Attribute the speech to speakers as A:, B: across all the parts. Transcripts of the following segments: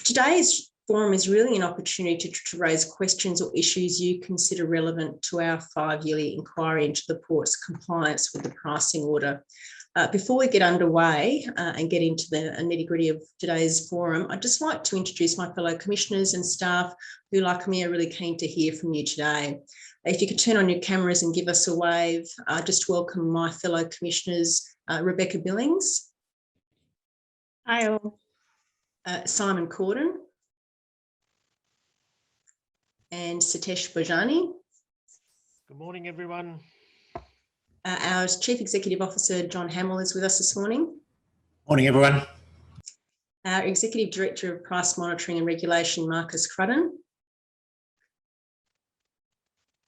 A: Today's forum is really an opportunity to raise questions or issues you consider relevant to our 5-yearly inquiry into the Port's compliance with the pricing order. Before we get underway and get into the nitty-gritty of today's forum, I'd just like to introduce my fellow commissioners and staff who, like me, are really keen to hear from you today. If you could turn on your cameras and give us a wave, just welcome my fellow commissioners, Rebecca Billings.
B: Hi all.
A: Simon Corden. And Satish Bojani.
C: Good morning, everyone.
A: Our Chief Executive Officer, John Hamill, is with us this morning.
D: Morning, everyone.
A: Our Executive Director of Price Monitoring and Regulation, Marcus Crudden.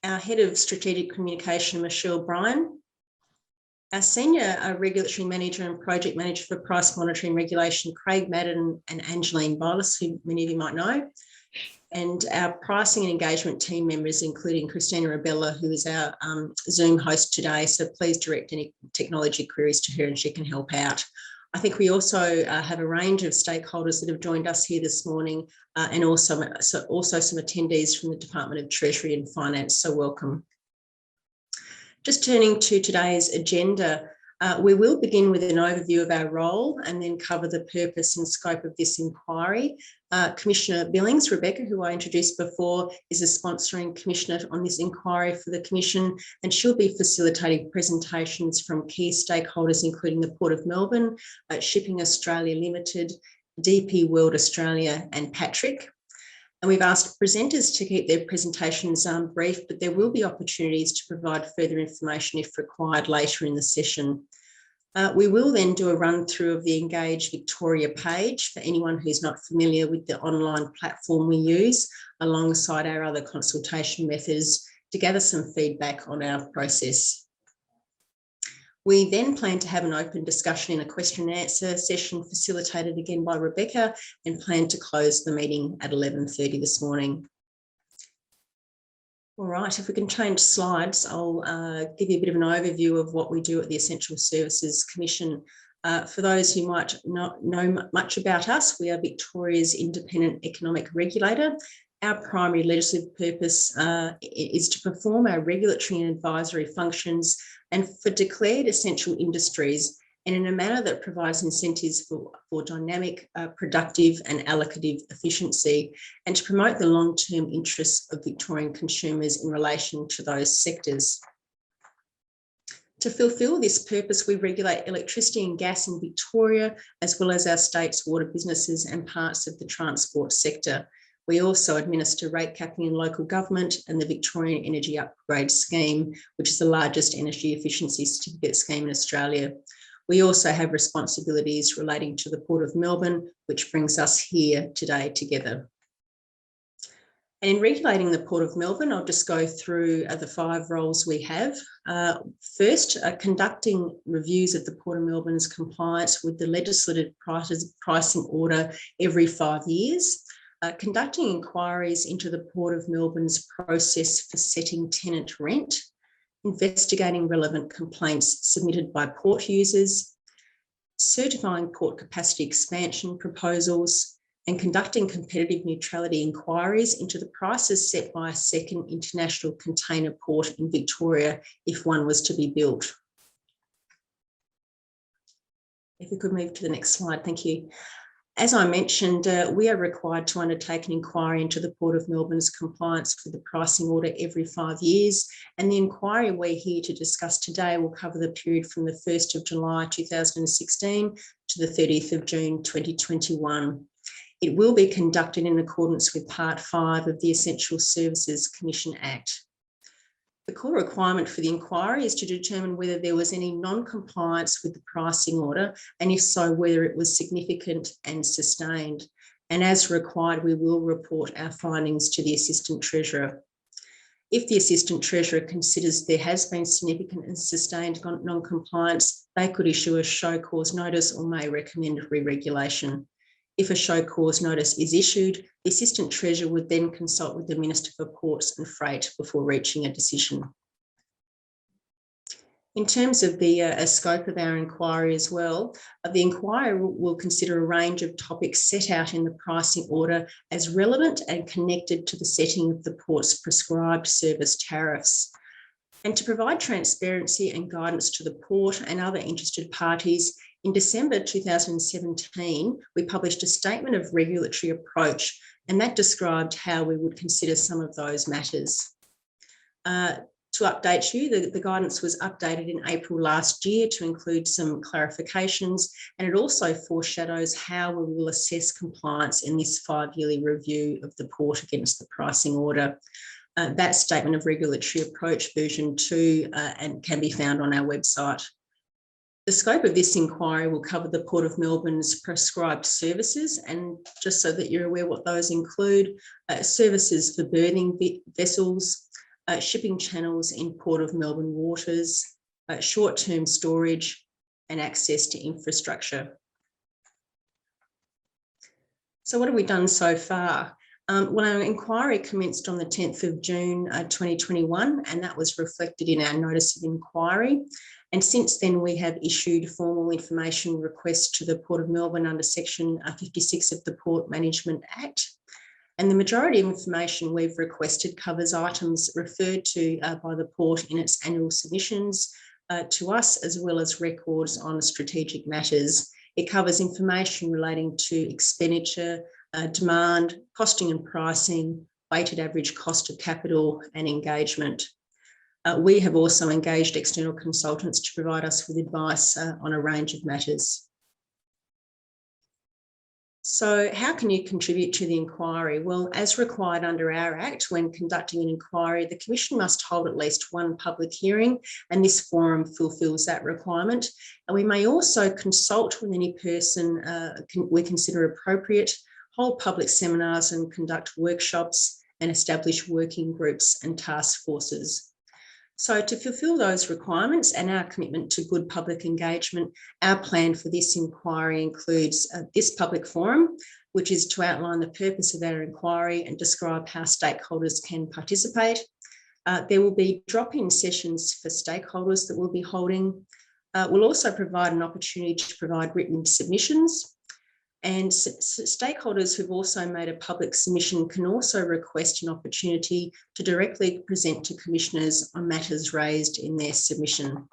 A: Our Head of Strategic Communication, Michelle Bryan. Our Senior Regulatory Manager and Project Manager for Price Monitoring and Regulation, Craig Madden and Angeline Bylas, who many of you might know. And our pricing and engagement team members, including Christina Abella, who is our Zoom host today. So please direct any technology queries to her and she can help out. I think we also have a range of stakeholders that have joined us here this morning and also some attendees from the Department of Treasury and Finance, so welcome. Just turning to today's agenda, we will begin with an overview of our role and then cover the purpose and scope of this inquiry. Commissioner Billings, Rebecca, who I introduced before, is a sponsoring commissioner on this inquiry for the Commission, and she'll be facilitating presentations from key stakeholders, including the Port of Melbourne, Shipping Australia Limited, DP World Australia and Patrick. And we've asked presenters to keep their presentations brief, but there will be opportunities to provide further information if required later in the session. We will then do a run through of the Engage Victoria page for anyone who's not familiar with the online platform we use, alongside our other consultation methods, to gather some feedback on our process. We then plan to have an open discussion in a question and answer session facilitated again by Rebecca, and plan to close the meeting at 11:30 this morning. All right, if we can change slides, I'll give you a bit of an overview of what we do at the Essential Services Commission. For those who might not know much about us, we are Victoria's independent economic regulator. Our primary legislative purpose is to perform our regulatory and advisory functions and for declared essential industries, and in a manner that provides incentives for dynamic, productive and allocative efficiency, and to promote the long-term interests of Victorian consumers in relation to those sectors. To fulfil this purpose, we regulate electricity and gas in Victoria, as well as our state's water businesses and parts of the transport sector. We also administer rate capping in local government and the Victorian Energy Upgrade Scheme, which is the largest energy efficiency certificate scheme in Australia. We also have responsibilities relating to the Port of Melbourne, which brings us here today together. And in regulating the Port of Melbourne, I'll just go through the 5 roles we have. First, conducting reviews of the Port of Melbourne's compliance with the legislative pricing order every 5 years. Conducting inquiries into the Port of Melbourne's process for setting tenant rent, investigating relevant complaints submitted by port users, certifying port capacity expansion proposals, and conducting competitive neutrality inquiries into the prices set by a second international container port in Victoria if one was to be built. If we could move to the next slide, thank you. As I mentioned, we are required to undertake an inquiry into the Port of Melbourne's compliance with the pricing order every 5 years, and the inquiry we're here to discuss today will cover the period from the 1st of July 2016 to the 30th of June 2021. It will be conducted in accordance with Part 5 of the Essential Services Commission Act. The core requirement for the inquiry is to determine whether there was any non-compliance with the pricing order, and if so, whether it was significant and sustained. And as required, we will report our findings to the Assistant Treasurer. If the Assistant Treasurer considers there has been significant and sustained non-compliance, they could issue a show cause notice or may recommend re-regulation. If a show cause notice is issued, the Assistant Treasurer would then consult with the Minister for Ports and Freight before reaching a decision. In terms of the scope of our inquiry as well, the inquiry will consider a range of topics set out in the pricing order as relevant and connected to the setting of the Port's prescribed service tariffs. And to provide transparency and guidance to the Port and other interested parties, in December 2017, we published a statement of regulatory approach, and that described how we would consider some of those matters. To update you, the guidance was updated in April last year to include some clarifications, and it also foreshadows how we will assess compliance in this 5-yearly review of the Port against the pricing order. That statement of regulatory approach version 2 and can be found on our website. The scope of this inquiry will cover the Port of Melbourne's prescribed services, and just so that you're aware what those include, services for berthing vessels, shipping channels in Port of Melbourne waters, short-term storage and access to infrastructure. So what have we done so far? Well, our inquiry commenced on the 10th of June 2021, and that was reflected in our notice of inquiry. And since then, we have issued formal information requests to the Port of Melbourne under Section 56 of the Port Management Act. And the majority of information we've requested covers items referred to by the Port in its annual submissions to us, as well as records on strategic matters. It covers information relating to expenditure, demand, costing and pricing, weighted average cost of capital and engagement. We have also engaged external consultants to provide us with advice on a range of matters. So how can you contribute to the inquiry? Well, as required under our Act, when conducting an inquiry, the Commission must hold at least one public hearing, and this forum fulfills that requirement. And we may also consult with any person we consider appropriate, hold public seminars and conduct workshops, and establish working groups and task forces. So to fulfil those requirements and our commitment to good public engagement, our plan for this inquiry includes this public forum, which is to outline the purpose of our inquiry and describe how stakeholders can participate. There will be drop-in sessions for stakeholders that we'll be holding. We'll also provide an opportunity to provide written submissions. And stakeholders who've also made a public submission can also request an opportunity to directly present to commissioners on matters raised in their submission.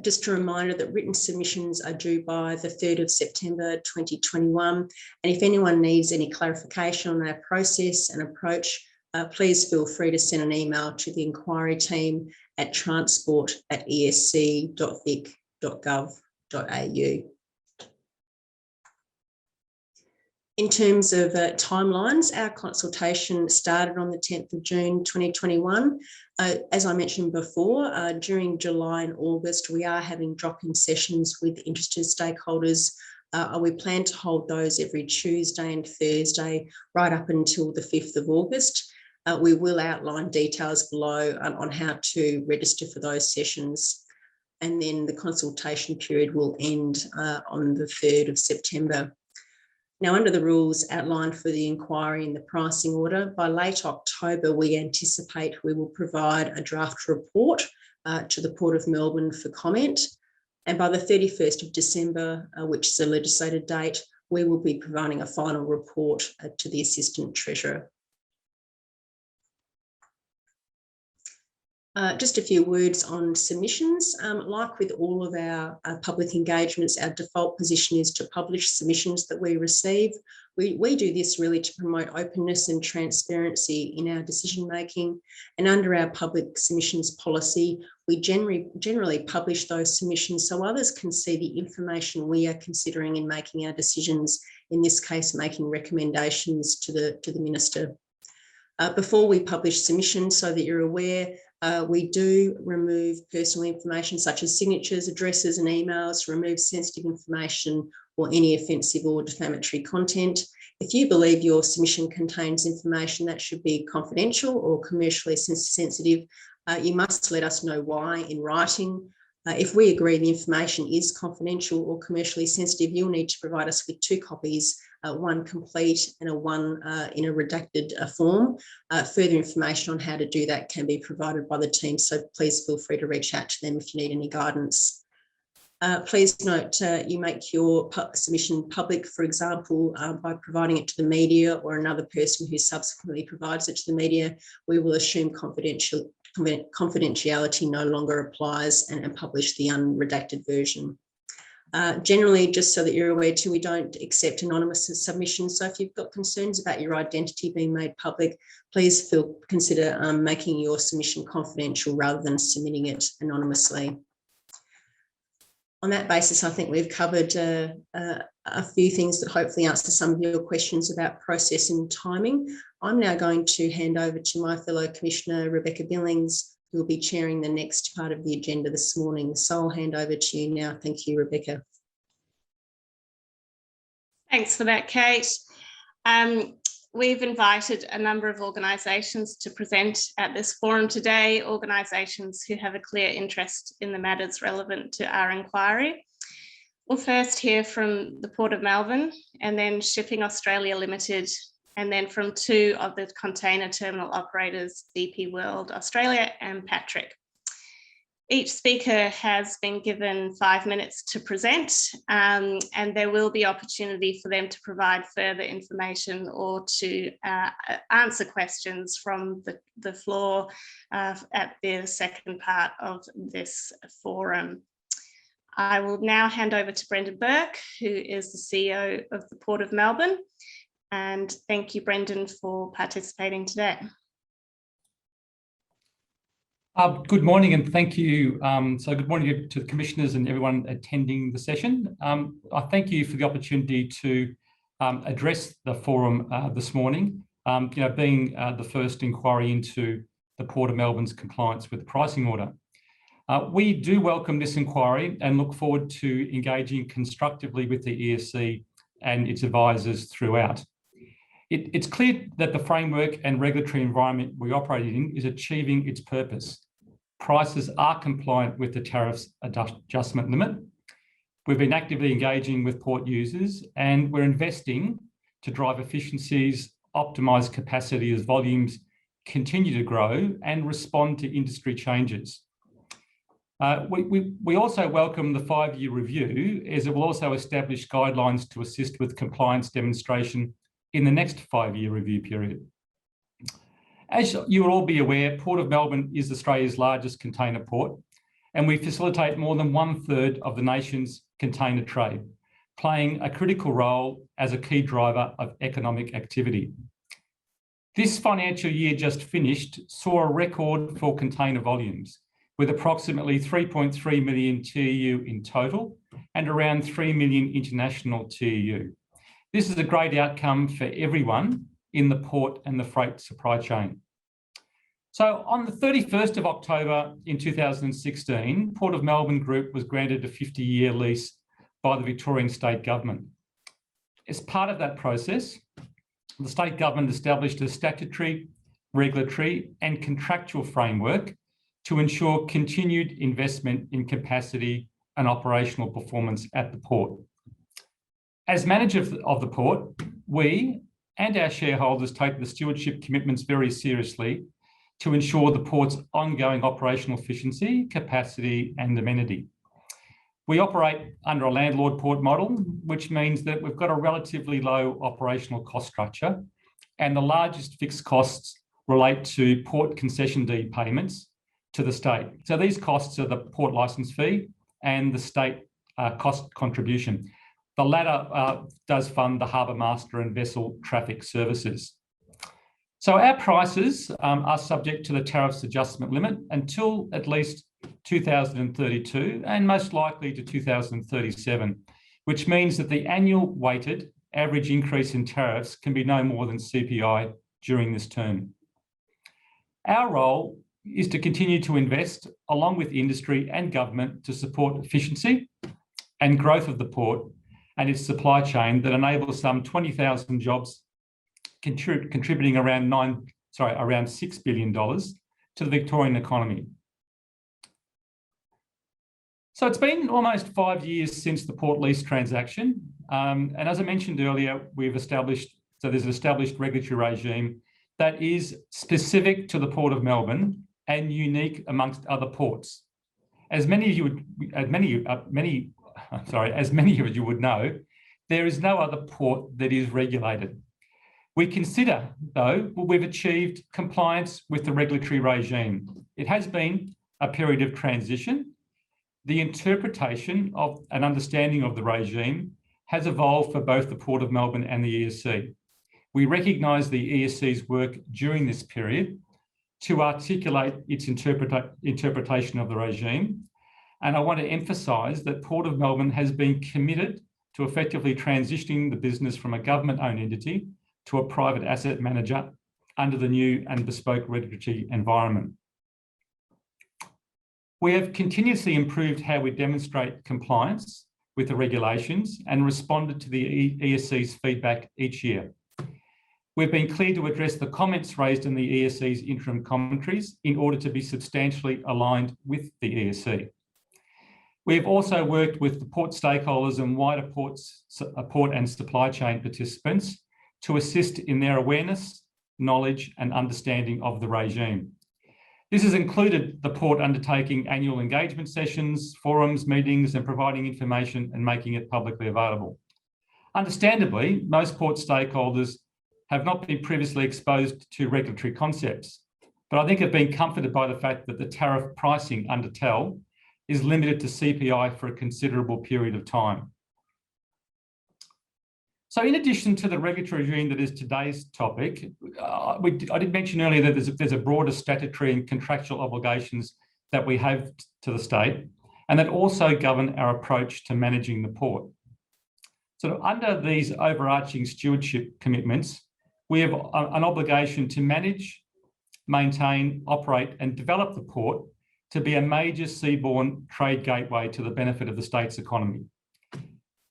A: Just a reminder that written submissions are due by the 3rd of September 2021. And if anyone needs any clarification on our process and approach, please feel free to send an email to the inquiry team at transport@esc.vic.gov.au. In terms of timelines, our consultation started on the 10th of June 2021. As I mentioned before, during July and August, we are having drop-in sessions with interested stakeholders. We plan to hold those every Tuesday and Thursday, right up until the 5th of August. We will outline details below on how to register for those sessions. And then the consultation period will end on the 3rd of September. Now, under the rules outlined for the inquiry in the pricing order, by late October, we anticipate we will provide a draft report to the Port of Melbourne for comment. And by the 31st of December, which is a legislated date, we will be providing a final report to the Assistant Treasurer. Just a few words on submissions. Like with all of our public engagements, our default position is to publish submissions that we receive. We do this really to promote openness and transparency in our decision making. And under our public submissions policy, we generally publish those submissions so others can see the information we are considering in making our decisions, in this case, making recommendations to the Minister. Before we publish submissions, so that you're aware, we do remove personal information such as signatures, addresses and emails, remove sensitive information or any offensive or defamatory content. If you believe your submission contains information that should be confidential or commercially sensitive, you must let us know why in writing. If we agree the information is confidential or commercially sensitive, you'll need to provide us with 2 copies one complete and a one in a redacted form. Further information on how to do that can be provided by the team, so please feel free to reach out to them if you need any guidance. Please note you make your submission public, for example, by providing it to the media or another person who subsequently provides it to the media. We will assume confidentiality no longer applies and publish the unredacted version. Generally, just so that you're aware too, we don't accept anonymous submissions. So if you've got concerns about your identity being made public, please consider making your submission confidential rather than submitting it anonymously. On that basis, I think we've covered a few things that hopefully answer some of your questions about process and timing. I'm now going to hand over to my fellow Commissioner, Rebecca Billings, who will be chairing the next part of the agenda this morning. So I'll hand over to you now. Thank you, Rebecca.
B: Thanks for that, Kate. We've invited a number of organisations to present at this forum today, organisations who have a clear interest in the matters relevant to our inquiry. We'll first hear from the Port of Melbourne, and then Shipping Australia Limited, and then from two of the container terminal operators, DP World Australia and Patrick. Each speaker has been given 5 minutes to present, and there will be opportunity for them to provide further information or to answer questions from the floor at the second part of this forum. I will now hand over to Brendan Burke, who is the CEO of the Port of Melbourne. And thank you, Brendan, for participating today.
D: Good morning and thank you. So good morning to the commissioners and everyone attending the session. I thank you for the opportunity to address the forum this morning, being the first inquiry into the Port of Melbourne's compliance with the pricing order. We do welcome this inquiry and look forward to engaging constructively with the ESC and its advisors throughout. It's clear that the framework and regulatory environment we operate in is achieving its purpose. Prices are compliant with the tariffs adjustment limit. We've been actively engaging with port users and we're investing to drive efficiencies, optimise capacity as volumes continue to grow and respond to industry changes. We also welcome the 5-year review, as it will also establish guidelines to assist with compliance demonstration in the next 5-year review period. As you will all be aware, Port of Melbourne is Australia's largest container port, and we facilitate more than 1/3 of the nation's container trade, playing a critical role as a key driver of economic activity. This financial year just finished saw a record for container volumes, with approximately 3.3 million TEU in total and around 3 million international TEU. This is a great outcome for everyone in the port and the freight supply chain. So on the 31st of October in 2016, Port of Melbourne Group was granted a 50-year lease by the Victorian State Government. As part of that process, the State Government established a statutory, regulatory and contractual framework to ensure continued investment in capacity and operational performance at the port. As manager of the port, we and our shareholders take the stewardship commitments very seriously to ensure the port's ongoing operational efficiency, capacity and amenity. We operate under a landlord port model, which means that we've got a relatively low operational cost structure, and the largest fixed costs relate to port concession deed payments to the state. So these costs are the port licence fee and the state cost contribution. The latter does fund the harbour master and vessel traffic services. So our prices are subject to the tariffs adjustment limit until at least 2032 and most likely to 2037, which means that the annual weighted average increase in tariffs can be no more than CPI during this term. Our role is to continue to invest along with industry and government to support efficiency and growth of the port and its supply chain that enables some 20,000 jobs, contributing around $6 billion to the Victorian economy. So it's been almost 5 years since the port lease transaction. And as I mentioned earlier, there's an established regulatory regime that is specific to the Port of Melbourne and unique amongst other ports. As many of you would know, there is no other port that is regulated. We consider, though, we've achieved compliance with the regulatory regime. It has been a period of transition. The interpretation of and understanding of the regime has evolved for both the Port of Melbourne and the ESC. We recognise the ESC's work during this period to articulate its interpretation of the regime. And I want to emphasise that Port of Melbourne has been committed to effectively transitioning the business from a government-owned entity to a private asset manager under the new and bespoke regulatory environment. We have continuously improved how we demonstrate compliance with the regulations and responded to the ESC's feedback each year. We've been clear to address the comments raised in the ESC's interim commentaries in order to be substantially aligned with the ESC. We have also worked with the port stakeholders and wider port and supply chain participants to assist in their awareness, knowledge and understanding of the regime. This has included the port undertaking annual engagement sessions, forums, meetings, and providing information and making it publicly available. Understandably, most port stakeholders have not been previously exposed to regulatory concepts, but I think have been comforted by the fact that the tariff pricing under TEL is limited to CPI for a considerable period of time. So in addition to the regulatory regime that is today's topic, I did mention earlier that there's a broader statutory and contractual obligations that we have to the state and that also govern our approach to managing the port. So under these overarching stewardship commitments, we have an obligation to manage, maintain, operate and develop the port to be a major seaborne trade gateway to the benefit of the state's economy.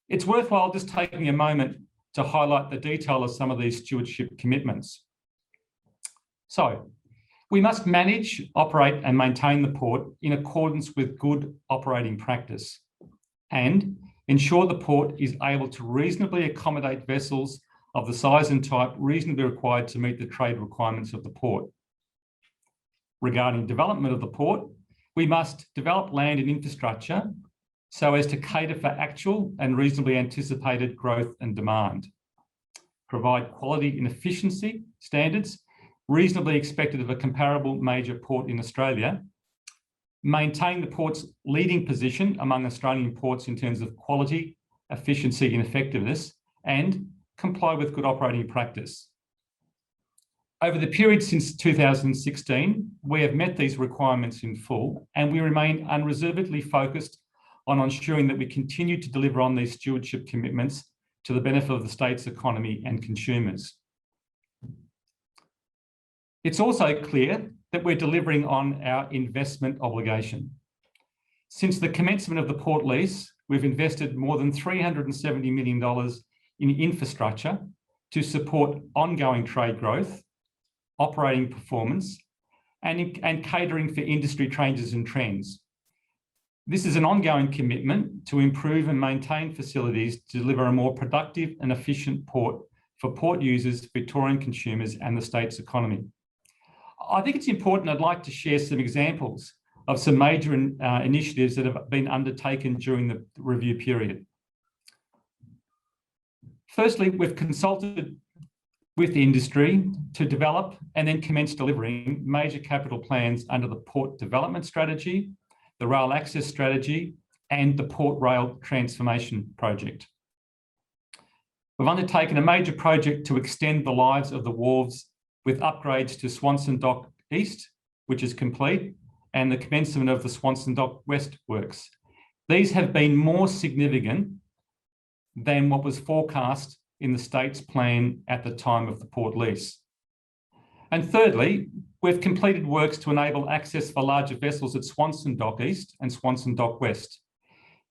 D: It's worthwhile just taking a moment to highlight the detail of some of these stewardship commitments. So, we must manage, operate and maintain the port in accordance with good operating practice and ensure the port is able to reasonably accommodate vessels of the size and type reasonably required to meet the trade requirements of the port. Regarding development of the port, we must develop land and infrastructure so as to cater for actual and reasonably anticipated growth and demand. Provide quality and efficiency standards reasonably expected of a comparable major port in Australia. Maintain the port's leading position among Australian ports in terms of quality, efficiency and effectiveness, and comply with good operating practice. Over the period since 2016, we have met these requirements in full, and we remain unreservedly focused on ensuring that we continue to deliver on these stewardship commitments to the benefit of the state's economy and consumers. It's also clear that we're delivering on our investment obligation. Since the commencement of the port lease, we've invested more than $370 million in infrastructure to support ongoing trade growth, operating performance, and catering for industry changes and trends. This is an ongoing commitment to improve and maintain facilities to deliver a more productive and efficient port for port users, Victorian consumers, and the state's economy. I think it's important, I'd like to share some examples of some major initiatives that have been undertaken during the review period. Firstly, we've consulted with the industry to develop and then commence delivering major capital plans under the Port Development Strategy, the Rail Access Strategy, and the Port Rail Transformation Project. We've undertaken a major project to extend the lives of the wharves with upgrades to Swanson Dock East, which is complete, and the commencement of the Swanson Dock West works. These have been more significant than what was forecast in the state's plan at the time of the port lease. And thirdly, we've completed works to enable access for larger vessels at Swanson Dock East and Swanson Dock West.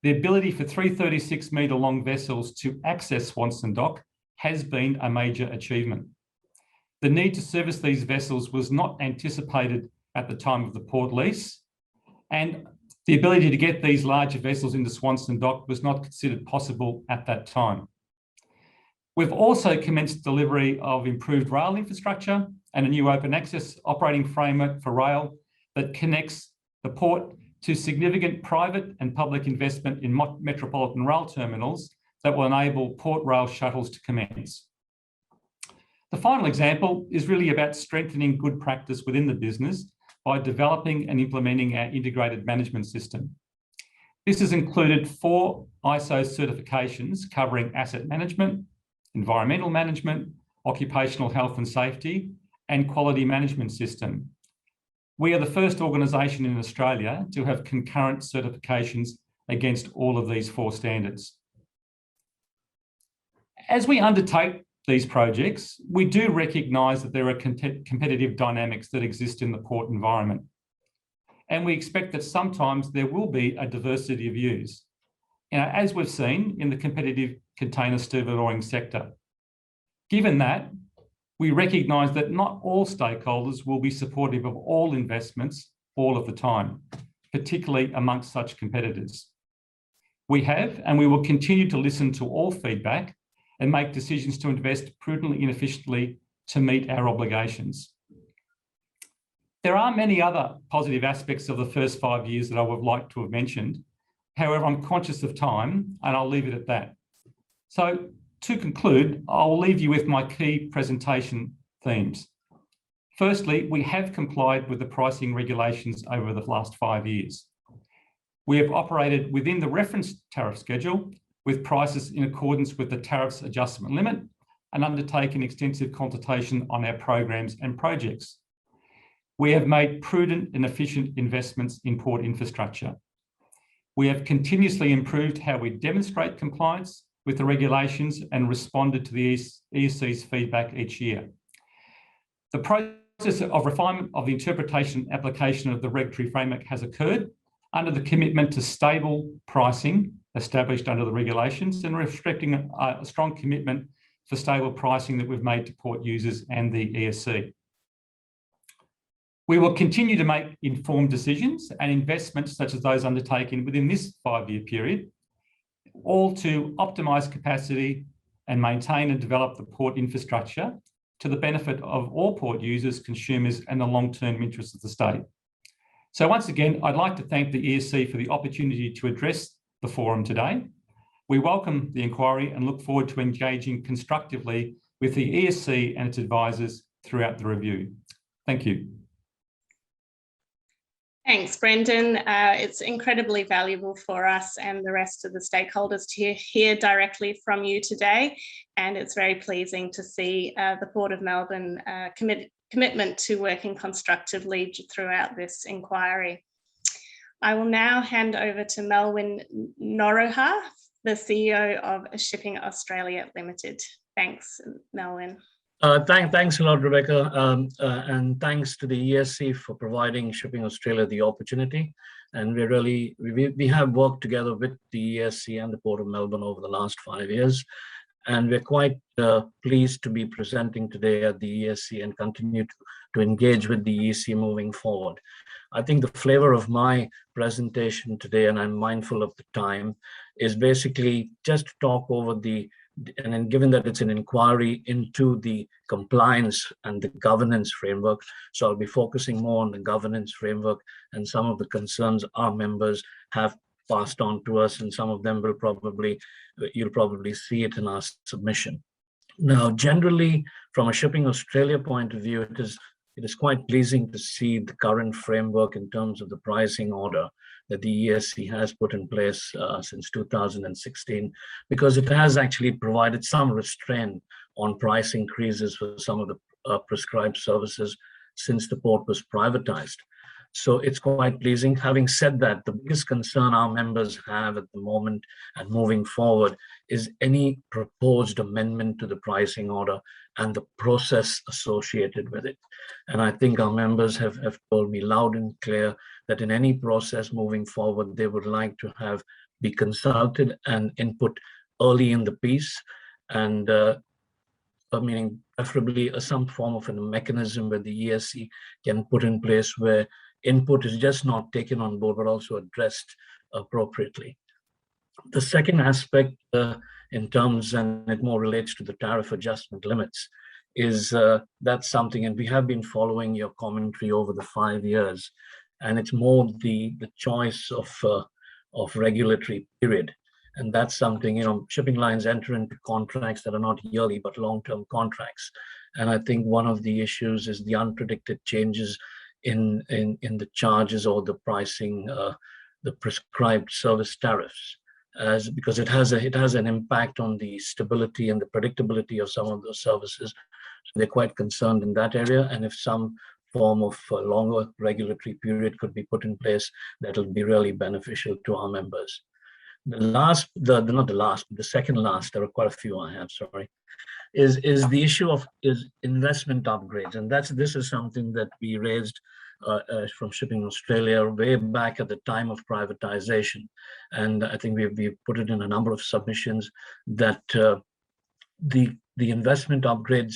D: The ability for 336-metre long vessels to access Swanson Dock has been a major achievement. The need to service these vessels was not anticipated at the time of the port lease, and The ability to get these larger vessels into Swanston dock was not considered possible at that time. We've also commenced delivery of improved rail infrastructure and a new open access operating framework for rail that connects the port to significant private and public investment in metropolitan rail terminals that will enable port rail shuttles to commence. The final example is really about strengthening good practice within the business by developing and implementing our integrated management system. This has included 4 ISO certifications covering asset management, environmental management, occupational health and safety, and quality management system. We are the first organisation in Australia to have concurrent certifications against all of these 4 standards. As we undertake these projects, we do recognise that there are competitive dynamics that exist in the port environment. And we expect that sometimes there will be a diversity of views, as we've seen in the competitive container stevedoring sector. Given that, we recognise that not all stakeholders will be supportive of all investments all of the time, particularly amongst such competitors. We have, and we will continue to listen to all feedback and make decisions to invest prudently and efficiently to meet our obligations. There are many other positive aspects of the first 5 years that I would like to have mentioned. However, I'm conscious of time and I'll leave it at that. So to conclude, I'll leave you with my key presentation themes. Firstly, we have complied with the pricing regulations over the last 5 years. We have operated within the reference tariff schedule with prices in accordance with the tariffs adjustment limit and undertaken extensive consultation on our programs and projects. We have made prudent and efficient investments in port infrastructure. We have continuously improved how we demonstrate compliance with the regulations and responded to the ESC's feedback each year. The process of refinement of the interpretation and application of the regulatory framework has occurred under the commitment to stable pricing established under the regulations and reflecting a strong commitment for stable pricing that we've made to port users and the ESC. We will continue to make informed decisions and investments such as those undertaken within this 5-year period, all to optimise capacity and maintain and develop the port infrastructure to the benefit of all port users, consumers, and the long-term interests of the state. So once again, I'd like to thank the ESC for the opportunity to address the forum today. We welcome the inquiry and look forward to engaging constructively with the ESC and its advisors throughout the review. Thank you.
B: Thanks, Brendan. It's incredibly valuable for us and the rest of the stakeholders to hear directly from you today. And it's very pleasing to see the Port of Melbourne commitment to working constructively throughout this inquiry. I will now hand over to Melwin Norriha, the CEO of Shipping Australia Limited. Thanks, Melwin.
E: Thanks a lot, Rebecca, and thanks to the ESC for providing Shipping Australia the opportunity. And we have worked together with the ESC and the Port of Melbourne over the last 5 years, and we're quite pleased to be presenting today at the ESC and continue to engage with the ESC moving forward. I think the flavor of my presentation today, and I'm mindful of the time, is basically just to talk over and then given that it's an inquiry into the compliance and the governance framework, so I'll be focusing more on the governance framework and some of the concerns our members have passed on to us, and some of them you'll probably see it in our submission. Now, generally, from a Shipping Australia point of view, it is quite pleasing to see the current framework in terms of the pricing order that the ESC has put in place since 2016, because it has actually provided some restraint on price increases for some of the prescribed services since the port was privatized. So it's quite pleasing. Having said that, the biggest concern our members have at the moment and moving forward is any proposed amendment to the pricing order and the process associated with it. And I think our members have told me loud and clear that in any process moving forward, they would like to be consulted and input early in the piece, and meaning preferably some form of a mechanism where the ESC can put in place where input is just not taken on board, but also addressed appropriately. The second aspect in terms, and it more relates to the tariff adjustment limits, is that's something, and we have been following your commentary over the 5 years, and it's more the choice of regulatory period. And that's something, you know, shipping lines enter into contracts that are not yearly, but long-term contracts. And I think one of the issues is the unpredicted changes in the charges or the pricing, the prescribed service tariffs, because it has an impact on the stability and the predictability of some of those services. So they're quite concerned in that area. And if some form of longer regulatory period could be put in place, that will be really beneficial to our members. The second last, there are quite a few I have, sorry, is the issue of investment upgrades. And this is something that we raised from Shipping Australia way back at the time of privatization. And I think we've put it in a number of submissions that the investment upgrades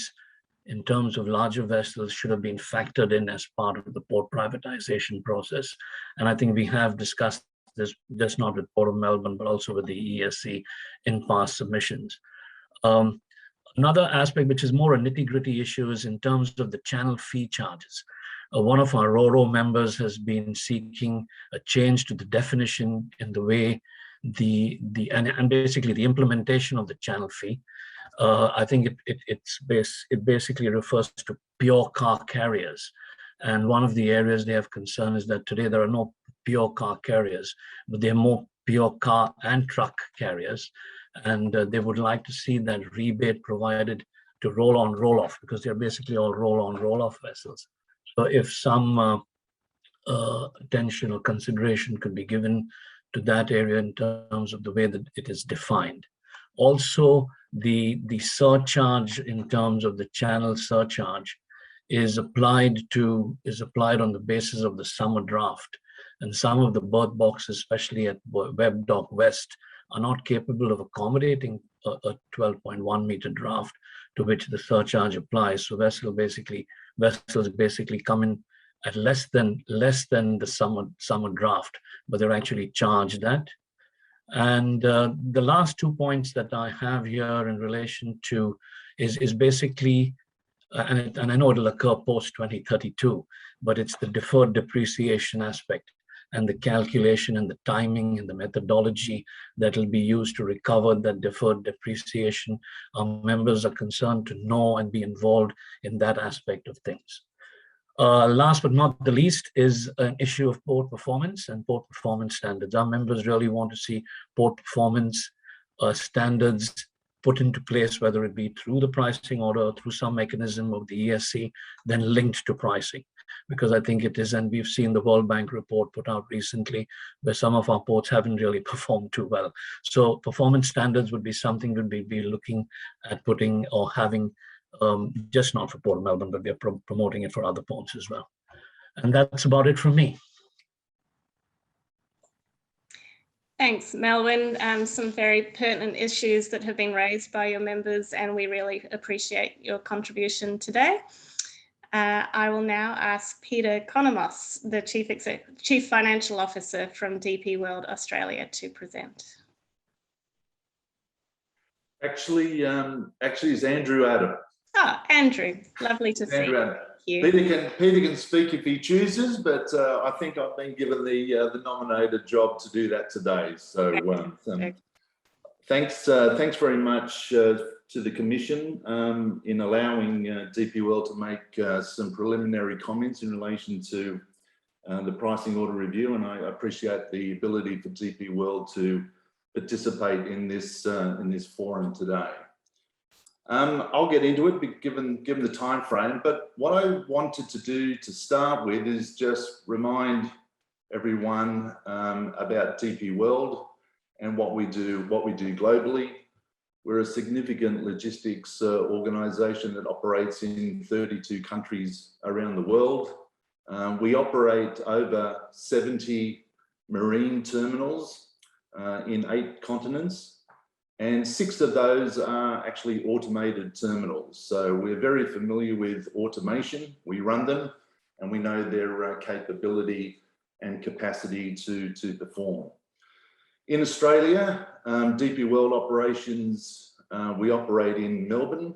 E: in terms of larger vessels should have been factored in as part of the port privatization process. And I think we have discussed this, just not with Port of Melbourne, but also with the ESC in past submissions. Another aspect, which is more a nitty-gritty issue, is in terms of the channel fee charges. One of our RoRo members has been seeking a change to the definition in the way and basically the implementation of the channel fee. I think it basically refers to pure car carriers. And one of the areas they have concern is that today there are no pure car carriers, but they're more pure car and truck carriers. And they would like to see that rebate provided to roll on, roll off, because they're basically all roll on, roll off vessels. So if some attention or consideration could be given to that area in terms of the way that it is defined. Also, the surcharge in terms of the channel surcharge is applied on the basis of the summer draft. And some of the berth boxes, especially at Webb Dock West, are not capable of accommodating a 12.1 meter draft to which the surcharge applies. So vessels basically come in at less than the summer draft, but they're actually charged that. And the last 2 points that I have here in relation to is basically, and I know it'll occur post 2032, but it's the deferred depreciation aspect and the calculation and the timing and the methodology that will be used to recover that deferred depreciation. Our members are concerned to know and be involved in that aspect of things. Last but not the least is an issue of port performance and port performance standards. Our members really want to see port performance standards put into place, whether it be through the pricing order or through some mechanism of the ESC, then linked to pricing. Because I think it is, and we've seen the World Bank report put out recently, where some of our ports haven't really performed too well. So performance standards would be something we'd be looking at putting or having, just not for Port of Melbourne, but we're promoting it for other ports as well. And that's about it from me.
B: Thanks, Melwin. Some very pertinent issues that have been raised by your members, and we really appreciate your contribution today. I will now ask Peter Konomos, the Chief Financial Officer from DP World Australia, to present.
F: Actually, it's Andrew Adam.
B: Oh, Andrew, lovely to see you.
F: Peter can speak if he chooses, but I think I've been given the nominated job to do that today. So thanks very much to the Commission in allowing DP World to make some preliminary comments in relation to the pricing order review, and I appreciate the ability for DP World to participate in this forum today. I'll get into it given the time frame, but what I wanted to do to start with is just remind everyone about DP World and what we do globally. We're a significant logistics organisation that operates in 32 countries around the world. We operate over 70 marine terminals in 8 continents. And 6 of those are actually automated terminals. So we're very familiar with automation. We run them. and we know their capability and capacity to perform. In Australia, DP World operations, we operate in Melbourne,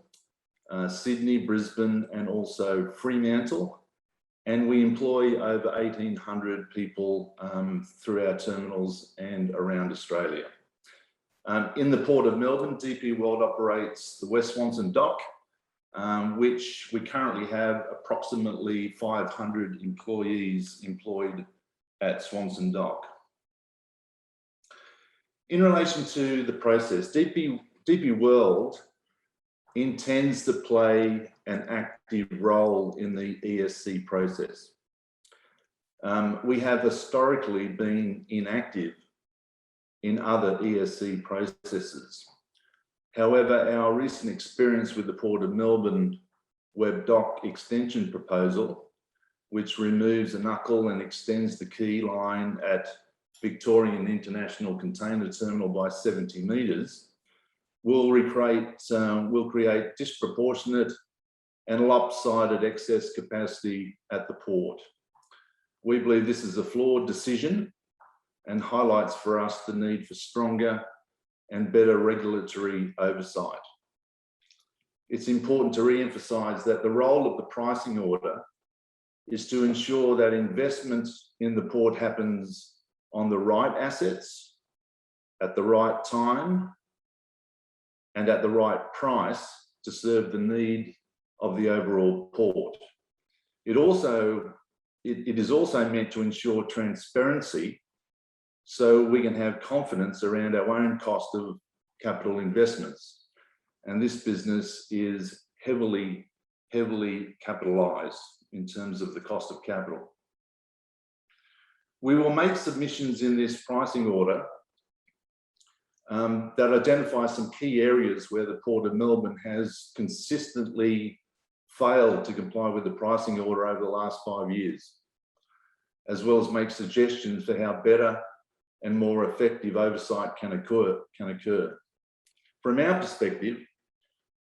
F: Sydney, Brisbane, and also Fremantle. And we employ over 1,800 people through our terminals and around Australia. In the Port of Melbourne, DP World operates the West Swanson dock, which we currently have approximately 500 employees employed at Swanson dock. In relation to the process, DP World intends to play an active role in the ESC process. We have historically been inactive in other ESC processes. However, our recent experience with the Port of Melbourne Web Dock extension proposal, which removes a knuckle and extends the quay line at Victorian International Container Terminal by 70 metres, will create disproportionate and lopsided excess capacity at the port. We believe this is a flawed decision and highlights for us the need for stronger and better regulatory oversight. It's important to re-emphasise that the role of the pricing order is to ensure that investment in the port happens on the right assets, at the right time, and at the right price to serve the need of the overall port. It is also meant to ensure transparency so we can have confidence around our own cost of capital investments. And this business is heavily capitalised in terms of the cost of capital. We will make submissions in this pricing order that identify some key areas where the Port of Melbourne has consistently failed to comply with the pricing order over the last 5 years, as well as make suggestions for how better and more effective oversight can occur. From our perspective,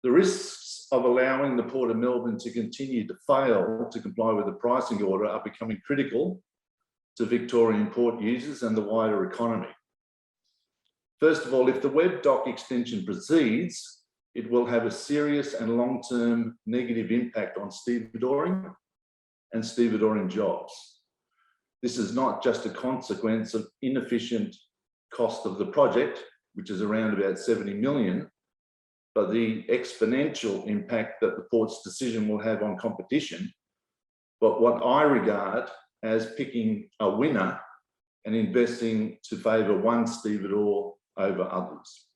F: the risks of allowing the Port of Melbourne to continue to fail to comply with the pricing order are becoming critical to Victorian port users and the wider economy. First of all, if the web dock extension proceeds, it will have a serious and long-term negative impact on stevedoring and stevedoring jobs. This is not just a consequence of inefficient cost of the project, which is around about 70 million, but the exponential impact that the port's decision will have on competition, but what I regard as picking a winner and investing to favour one stevedore over others.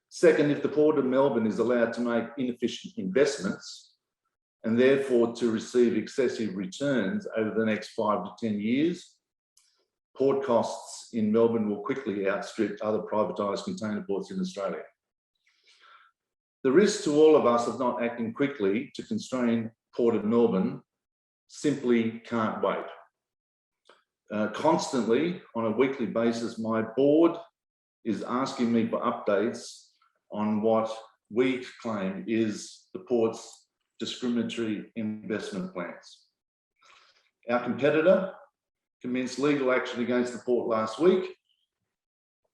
F: Second, if the Port of Melbourne is allowed to make inefficient investments and therefore to receive excessive returns over the next 5 to 10 years, port costs in Melbourne will quickly outstrip other privatised container ports in Australia. The risk to all of us of not acting quickly to constrain Port of Melbourne simply can't wait. Constantly, on a weekly basis, my board is asking me for updates on what we claim is the port's discriminatory investment plans. Our competitor commenced legal action against the port last week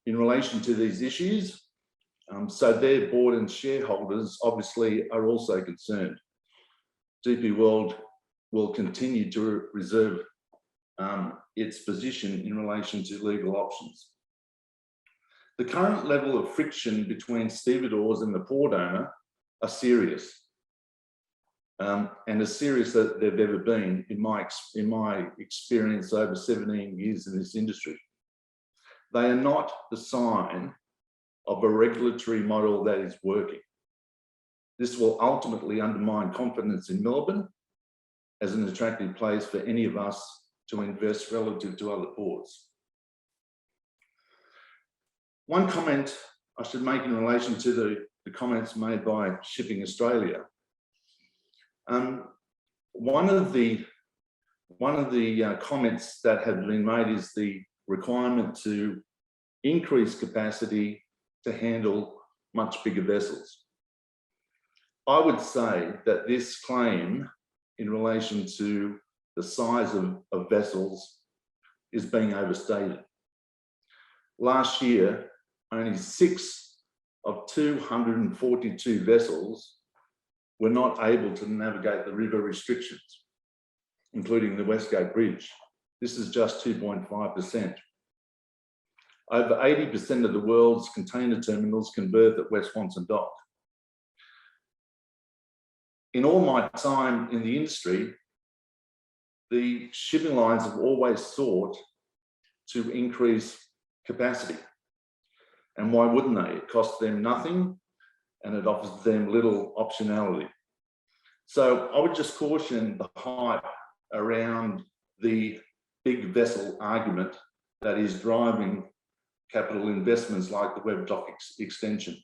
F: in relation to these issues, so their board and shareholders obviously are also concerned. DP World will continue to reserve its position in relation to legal options. The current level of friction between stevedores and the port owner are serious, and as serious as they've ever been in my experience over 17 years in this industry. They are not the sign of a regulatory model that is working. This will ultimately undermine confidence in Melbourne as an attractive place for any of us to invest relative to other ports. One comment I should make in relation to the comments made by Shipping Australia. One of the comments that have been made is the requirement to increase capacity to handle much bigger vessels. I would say that this claim in relation to the size of vessels is being overstated. Last year, only 6 of 242 vessels were not able to navigate the river restrictions, including the Westgate Bridge. This is just 2.5%. Over 80% of the world's container terminals can berth at West Swanson dock. In all my time in the industry, the shipping lines have always sought to increase capacity. And why wouldn't they? It costs them nothing and it offers them little optionality. So I would just caution the hype around the big vessel argument that is driving capital investments like the Webb Dock extension.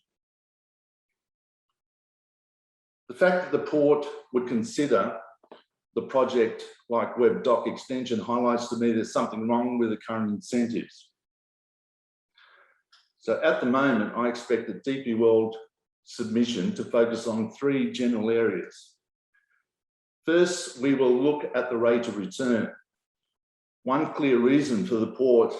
F: The fact that the port would consider the project like Webb Dock extension highlights to me there's something wrong with the current incentives. So at the moment, I expect the DP World submission to focus on 3 general areas. First, we will look at the rate of return. One clear reason for the port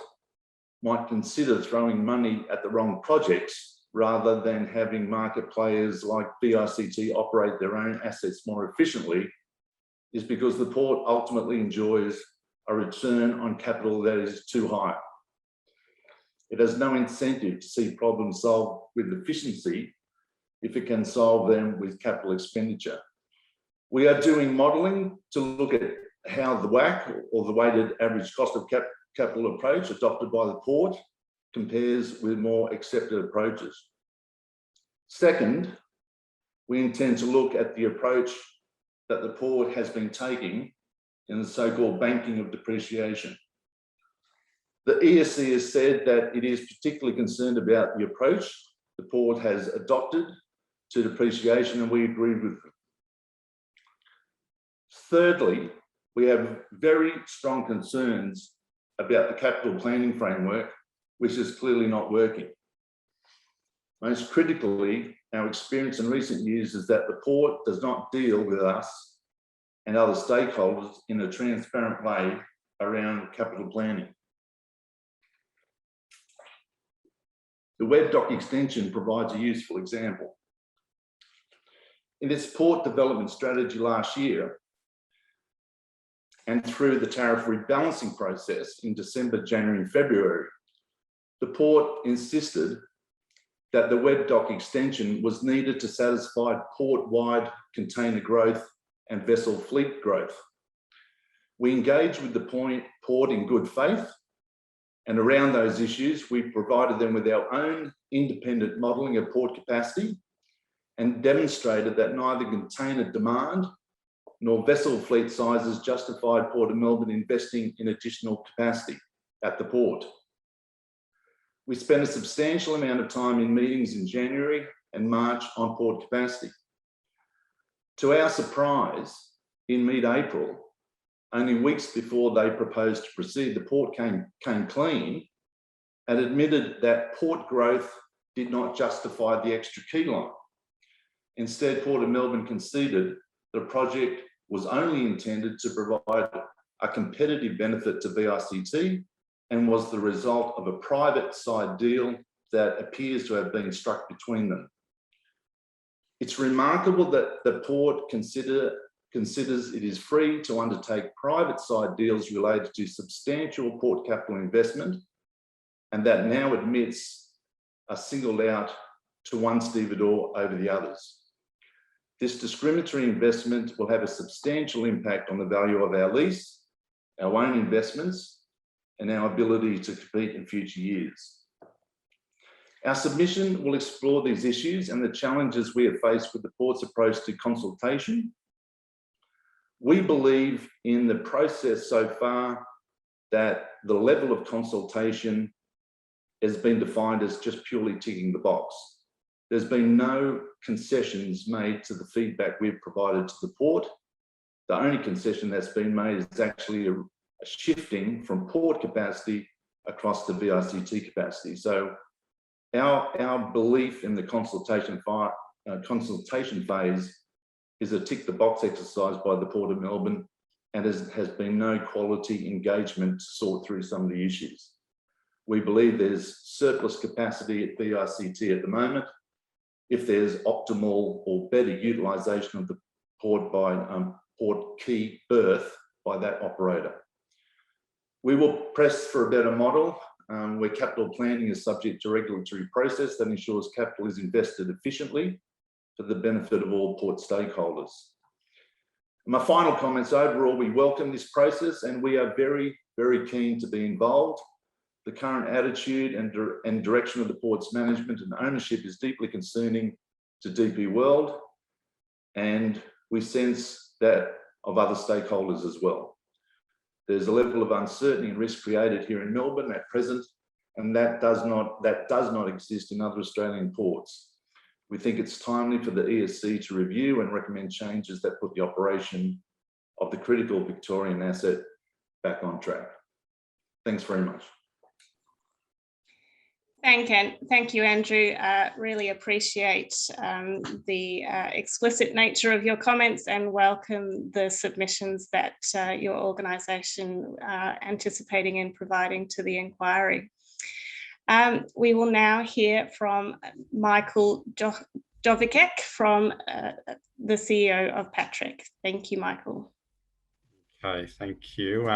F: might consider throwing money at the wrong projects rather than having market players like VICT operate their own assets more efficiently is because the port ultimately enjoys a return on capital that is too high. It has no incentive to see problems solved with efficiency if it can solve them with capital expenditure. We are doing modelling to look at how the WACC, or the weighted average cost of capital approach adopted by the port, compares with more accepted approaches. Second, we intend to look at the approach that the port has been taking in the so-called banking of depreciation. The ESC has said that it is particularly concerned about the approach the port has adopted to depreciation, and we agree with them. Thirdly, we have very strong concerns about the capital planning framework, which is clearly not working. Most critically, our experience in recent years is that the port does not deal with us and other stakeholders in a transparent way around capital planning. The Webb Dock extension provides a useful example. In its port development strategy last year, and through the tariff rebalancing process in December, January, and February, the port insisted that the Webb Dock extension was needed to satisfy port-wide container growth and vessel fleet growth. We engaged with the port in good faith, and around those issues, we provided them with our own independent modelling of port capacity and demonstrated that neither container demand nor vessel fleet sizes justified Port of Melbourne investing in additional capacity at the port. We spent a substantial amount of time in meetings in January and March on port capacity. To our surprise, in mid-April, only weeks before they proposed to proceed, the port came clean and admitted that port growth did not justify the extra key line. Instead, Port of Melbourne conceded the project was only intended to provide a competitive benefit to VICT and was the result of a private side deal that appears to have been struck between them. It's remarkable that the port considers it is free to undertake private side deals related to substantial port capital investment, and that now admits are singled out to one stevedore over the others. This discriminatory investment will have a substantial impact on the value of our lease, our own investments, and our ability to compete in future years. Our submission will explore these issues and the challenges we have faced with the port's approach to consultation. We believe in the process so far that the level of consultation has been defined as just purely ticking the box. There's been no concessions made to the feedback we've provided to the port. The only concession that's been made is actually a shifting from port capacity across to VICT capacity. So our belief in the consultation phase is a tick the box exercise by the Port of Melbourne, and has been no quality engagement to sort through some of the issues. We believe there's surplus capacity at VICT at the moment. If there's optimal or better utilisation of the port by port key berth by that operator. We will press for a better model where capital planning is subject to regulatory process that ensures capital is invested efficiently for the benefit of all port stakeholders. My final comments: overall, we welcome this process and we are very, very keen to be involved. The current attitude and direction of the port's management and ownership is deeply concerning to DP World, and we sense that of other stakeholders as well. There's a level of uncertainty and risk created here in Melbourne at present, and that does not exist in other Australian ports. We think it's timely for the ESC to review and recommend changes that put the operation of the critical Victorian asset back on track. Thanks very much.
B: Thank you, Andrew. Really appreciate the explicit nature of your comments and welcome the submissions that your organisation anticipating in providing to the inquiry. We will now hear from Michael Jovicek from the CEO of Patrick. Thank you, Michael.
G: Okay, thank you.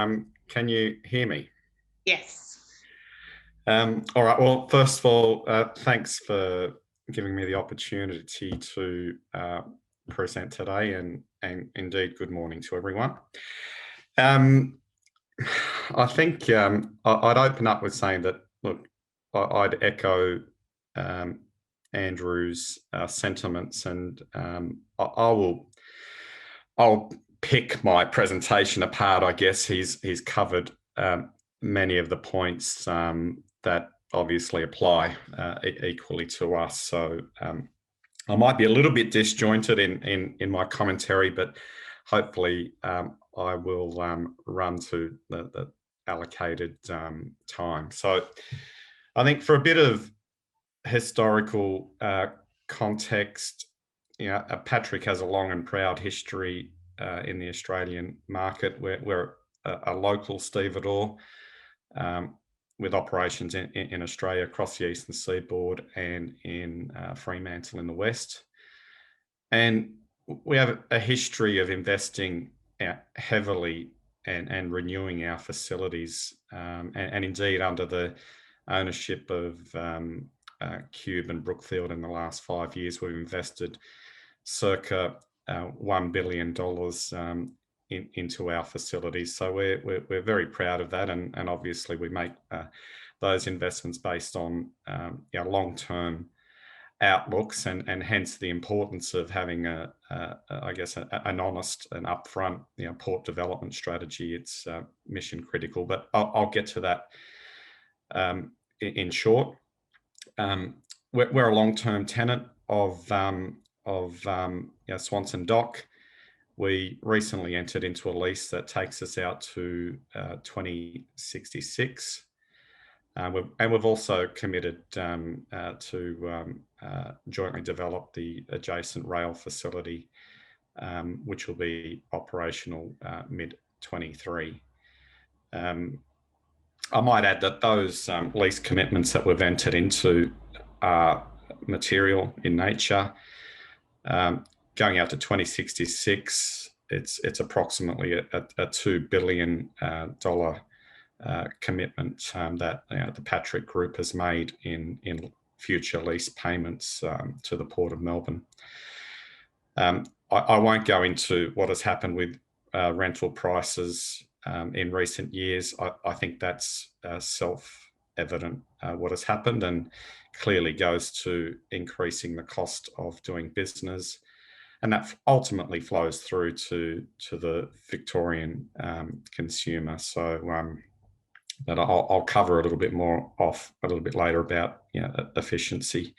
G: Can you hear me?
B: Yes.
G: All right, well, first of all, thanks for giving me the opportunity to present today, and indeed, good morning to everyone. I think I'd open up with saying that, look, I'd echo Andrew's sentiments, and I'll pick my presentation apart. I guess he's covered many of the points that obviously apply equally to us. So I might be a little bit disjointed in my commentary, but hopefully I will run to the allocated time. So I think for a bit of historical context, Patrick has a long and proud history in the Australian market. We're a local stevedore with operations in Australia across the eastern seaboard and in Fremantle in the west. And we have a history of investing heavily and renewing our facilities. And indeed, under the ownership of Cube and Brookfield in the last 5 years, we've invested circa $1 billion into our facilities. So we're very proud of that, and obviously we make those investments based on long-term outlooks, and hence the importance of having an honest and upfront port development strategy. It's mission critical, but I'll get to that in short. We're a long-term tenant of Swanson Dock. We recently entered into a lease that takes us out to 2066. And we've also committed to jointly develop the adjacent rail facility, which will be operational mid-23. I might add that those lease commitments that we've entered into are material in nature. Going out to 2066, it's approximately a $2 billion commitment that the Patrick Group has made in future lease payments to the Port of Melbourne. I won't go into what has happened with rental prices in recent years. I think that's self-evident what has happened, and clearly goes to increasing the cost of doing business. And that ultimately flows through to the Victorian consumer. So, but I'll cover a little bit more off a little bit later about efficiency.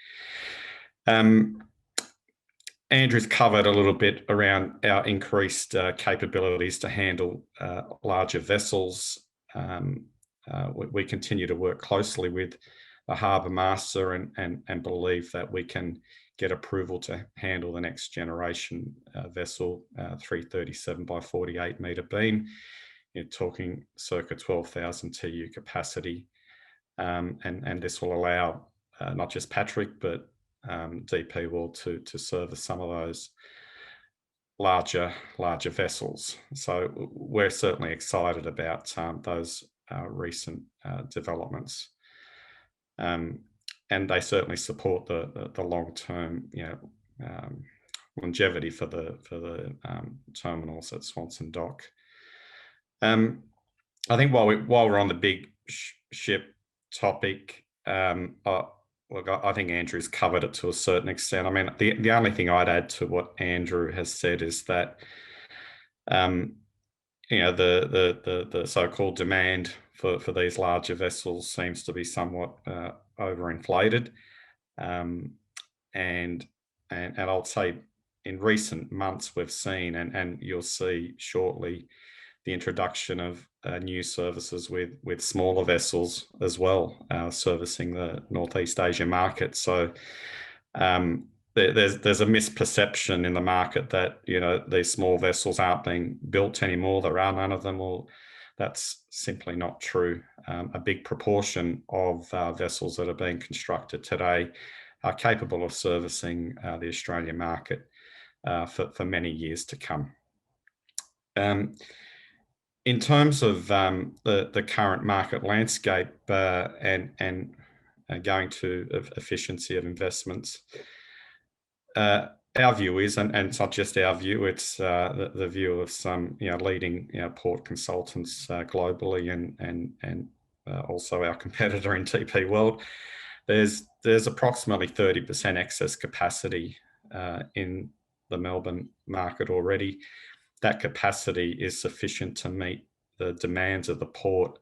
G: Andrew's covered a little bit around our increased capabilities to handle larger vessels. We continue to work closely with the harbour master and believe that we can get approval to handle the next generation vessel, 337 by 48 metre beam. You're talking circa 12,000 TEU capacity. And this will allow not just Patrick, but DP World to service some of those larger vessels. So we're certainly excited about those recent developments. And they certainly support the long-term, longevity for the terminals at Swanson Dock. I think while we're on the big ship topic, look, I think Andrew's covered it to a certain extent. I mean, the only thing I'd add to what Andrew has said is that, the so-called demand for these larger vessels seems to be somewhat overinflated, and I'll say in recent months we've seen, and you'll see shortly, the introduction of new services with smaller vessels as well, servicing the Northeast Asia market. So there's a misperception in the market that these small vessels aren't being built anymore. There are none of them. Well, that's simply not true. A big proportion of vessels that are being constructed today are capable of servicing the Australian market for many years to come. In terms of the current market landscape and going to efficiency of investments, our view is, and it's not just our view, it's the view of some leading port consultants globally, and also our competitor in DP World. There's approximately 30% excess capacity in the Melbourne market already. That capacity is sufficient to meet the demands of the port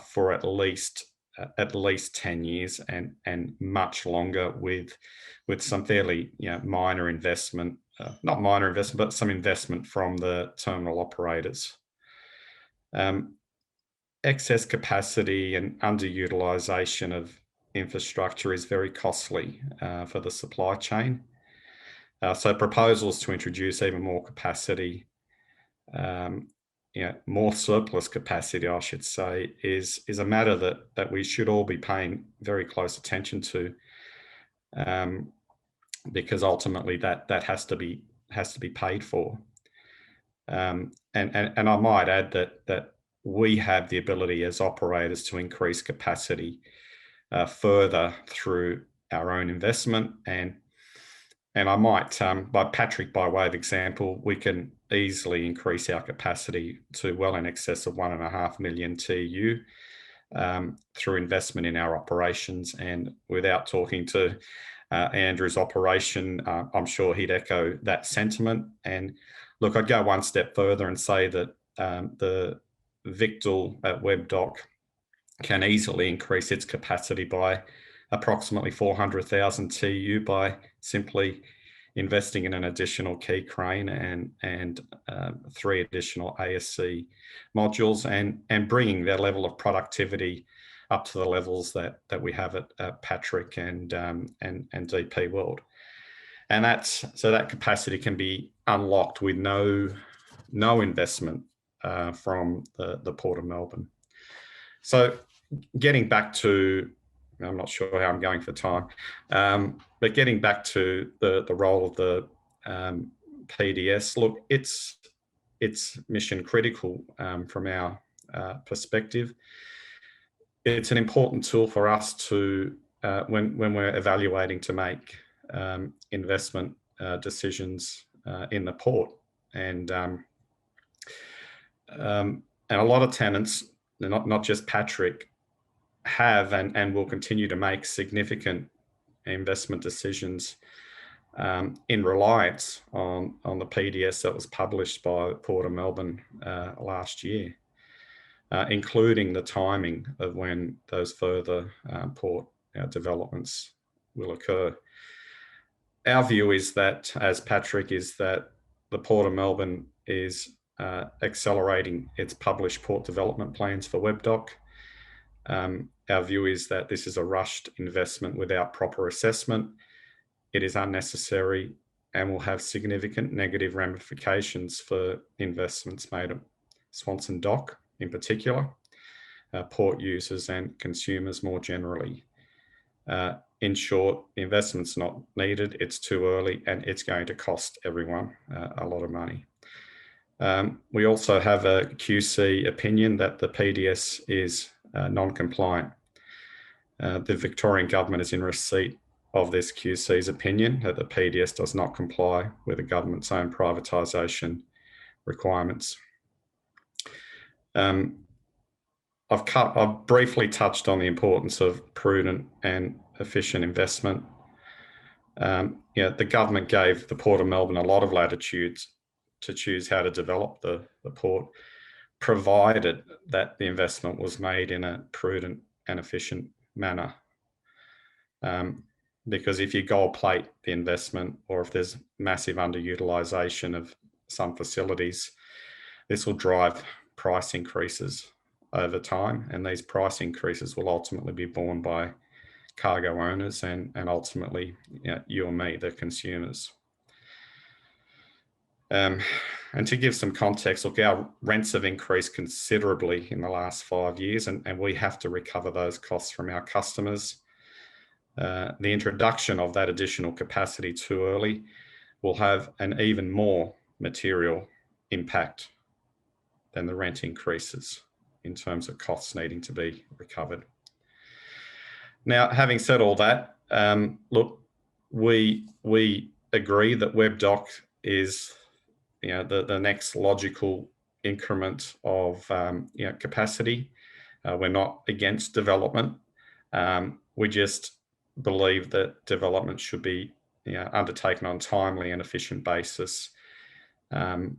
G: for at least 10 years and much longer, with some fairly minor investment, not minor investment, but some investment from the terminal operators. Excess capacity and underutilization of infrastructure is very costly for the supply chain. So proposals to introduce even more capacity, more surplus capacity, I should say, is a matter that we should all be paying very close attention to, because ultimately that has to be paid for. And I might add that we have the ability as operators to increase capacity further through our own investment, and I might, by way of example, we can easily increase our capacity to well in excess of 1.5 million TEU through investment in our operations. And without talking to Andrew's operation, I'm sure he'd echo that sentiment. And look, I'd go one step further and say that the Victul at Webb Dock can easily increase its capacity by approximately 400,000 TEU by simply investing in an additional quay crane and 3 additional ASC modules, and bringing their level of productivity up to the levels that we have at Patrick and DP World. And that capacity can be unlocked with no investment from the Port of Melbourne. So getting back to, I'm not sure how I'm going for time, but getting back to the role of the PDS, look, it's mission critical from our perspective. It's an important tool for us to, when we're evaluating to make investment decisions in the port. And a lot of tenants, not just Patrick, have and will continue to make significant investment decisions in reliance on the PDS that was published by Port of Melbourne last year, including the timing of when those further port developments will occur. Our view is that, as Patrick, is that the Port of Melbourne is accelerating its published port development plans for Webb Dock. Our view is that this is a rushed investment without proper assessment, it is unnecessary and will have significant negative ramifications for investments made at Swanson Dock in particular, port users and consumers more generally. In short, the investment's not needed, it's too early, and it's going to cost everyone a lot of money. We also have a QC opinion that the PDS is non-compliant. The Victorian Government is in receipt of this QC's opinion that the PDS does not comply with the government's own privatisation requirements. I've briefly touched on the importance of prudent and efficient investment. The government gave the Port of Melbourne a lot of latitudes to choose how to develop the port, provided that the investment was made in a prudent and efficient manner. Because if you gold plate the investment, or if there's massive underutilisation of some facilities, this will drive price increases over time, and these price increases will ultimately be borne by cargo owners and ultimately you and me, the consumers. And to give some context, look, our rents have increased considerably in the last 5 years, and we have to recover those costs from our customers. The introduction of that additional capacity too early will have an even more material impact than the rent increases in terms of costs needing to be recovered. Now, having said all that, look, we agree that WebDock is the next logical increment of capacity. We're not against development. We just believe that development should be undertaken on a timely and efficient basis, and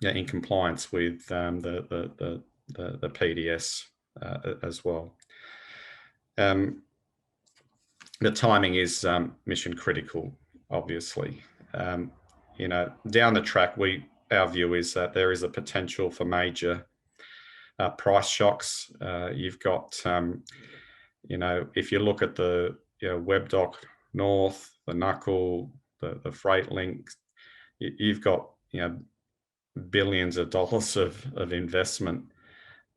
G: in compliance with the PDS as well. The timing is mission critical, obviously. Down the track, our view is that there is a potential for major price shocks. You've got, if you look at the WebDock North, the Knuckle, the Freight Link, you've got billions of dollars of investment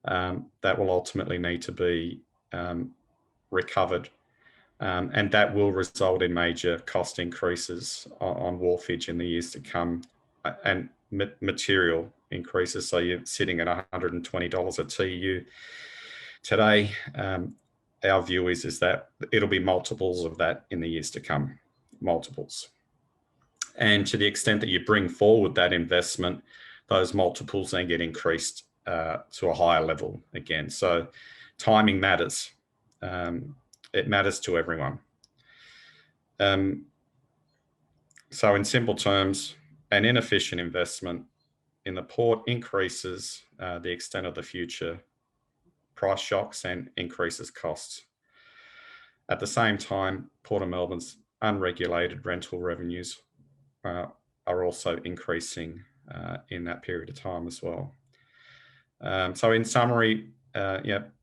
G: that will ultimately need to be recovered, and that will result in major cost increases on wharfage in the years to come, and material increases. So you're sitting at $120 a TEU today. Our view is that it'll be multiples of that in the years to come, multiples. And to the extent that you bring forward that investment, those multiples then get increased to a higher level again. So timing matters. It matters to everyone. So in simple terms, an inefficient investment in the port increases the extent of the future price shocks and increases costs. At the same time, Port of Melbourne's unregulated rental revenues are also increasing in that period of time as well. So in summary,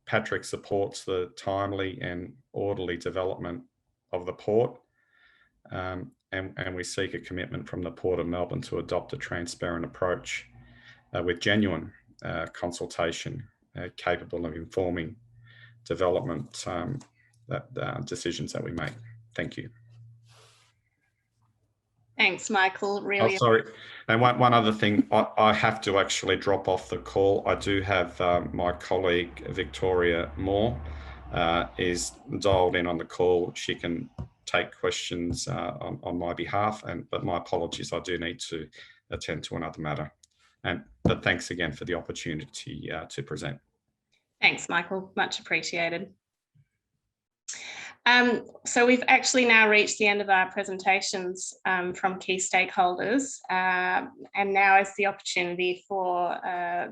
G: Patrick supports the timely and orderly development of the port, and we seek a commitment from the Port of Melbourne to adopt a transparent approach with genuine consultation capable of informing development decisions that we make. Thank you.
B: Thanks, Michael. Really.
G: Oh, sorry. And one other thing, I have to actually drop off the call. I do have my colleague, Victoria Moore, is dialed in on the call. She can take questions on my behalf, but my apologies, I do need to attend to another matter. But thanks again for the opportunity to present.
B: Thanks, Michael. Much appreciated. So we've actually now reached the end of our presentations from key stakeholders, and now is the opportunity for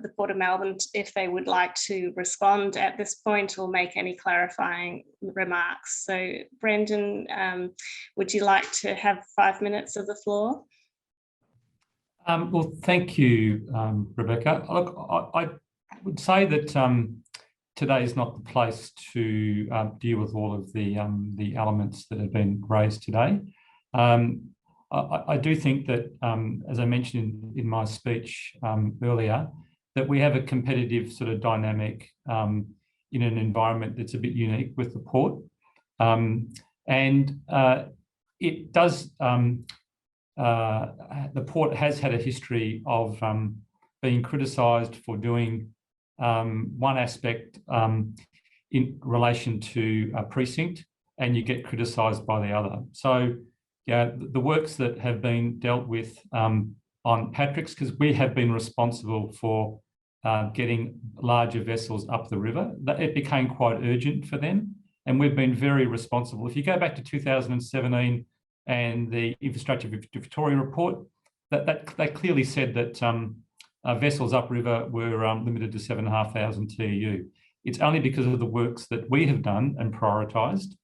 B: the Port of Melbourne, if they would like to respond at this point or make any clarifying remarks. So Brendan, would you like to have 5 minutes of the floor?
D: Well, thank you, Rebecca. Look, I would say that today is not the place to deal with all of the elements that have been raised today. I do think that, as I mentioned in my speech earlier, that we have a competitive sort of dynamic in an environment that's a bit unique with the port. It does, the port has had a history of being criticised for doing one aspect in relation to a precinct, and you get criticised by the other. So, yeah, the works that have been dealt with on Patrick's, because we have been responsible for getting larger vessels up the river, it became quite urgent for them, and we've been very responsible. If you go back to 2017 and the Infrastructure Victoria report, that clearly said that vessels upriver were limited to 7,500 TEU. It's only because of the works that we have done and prioritised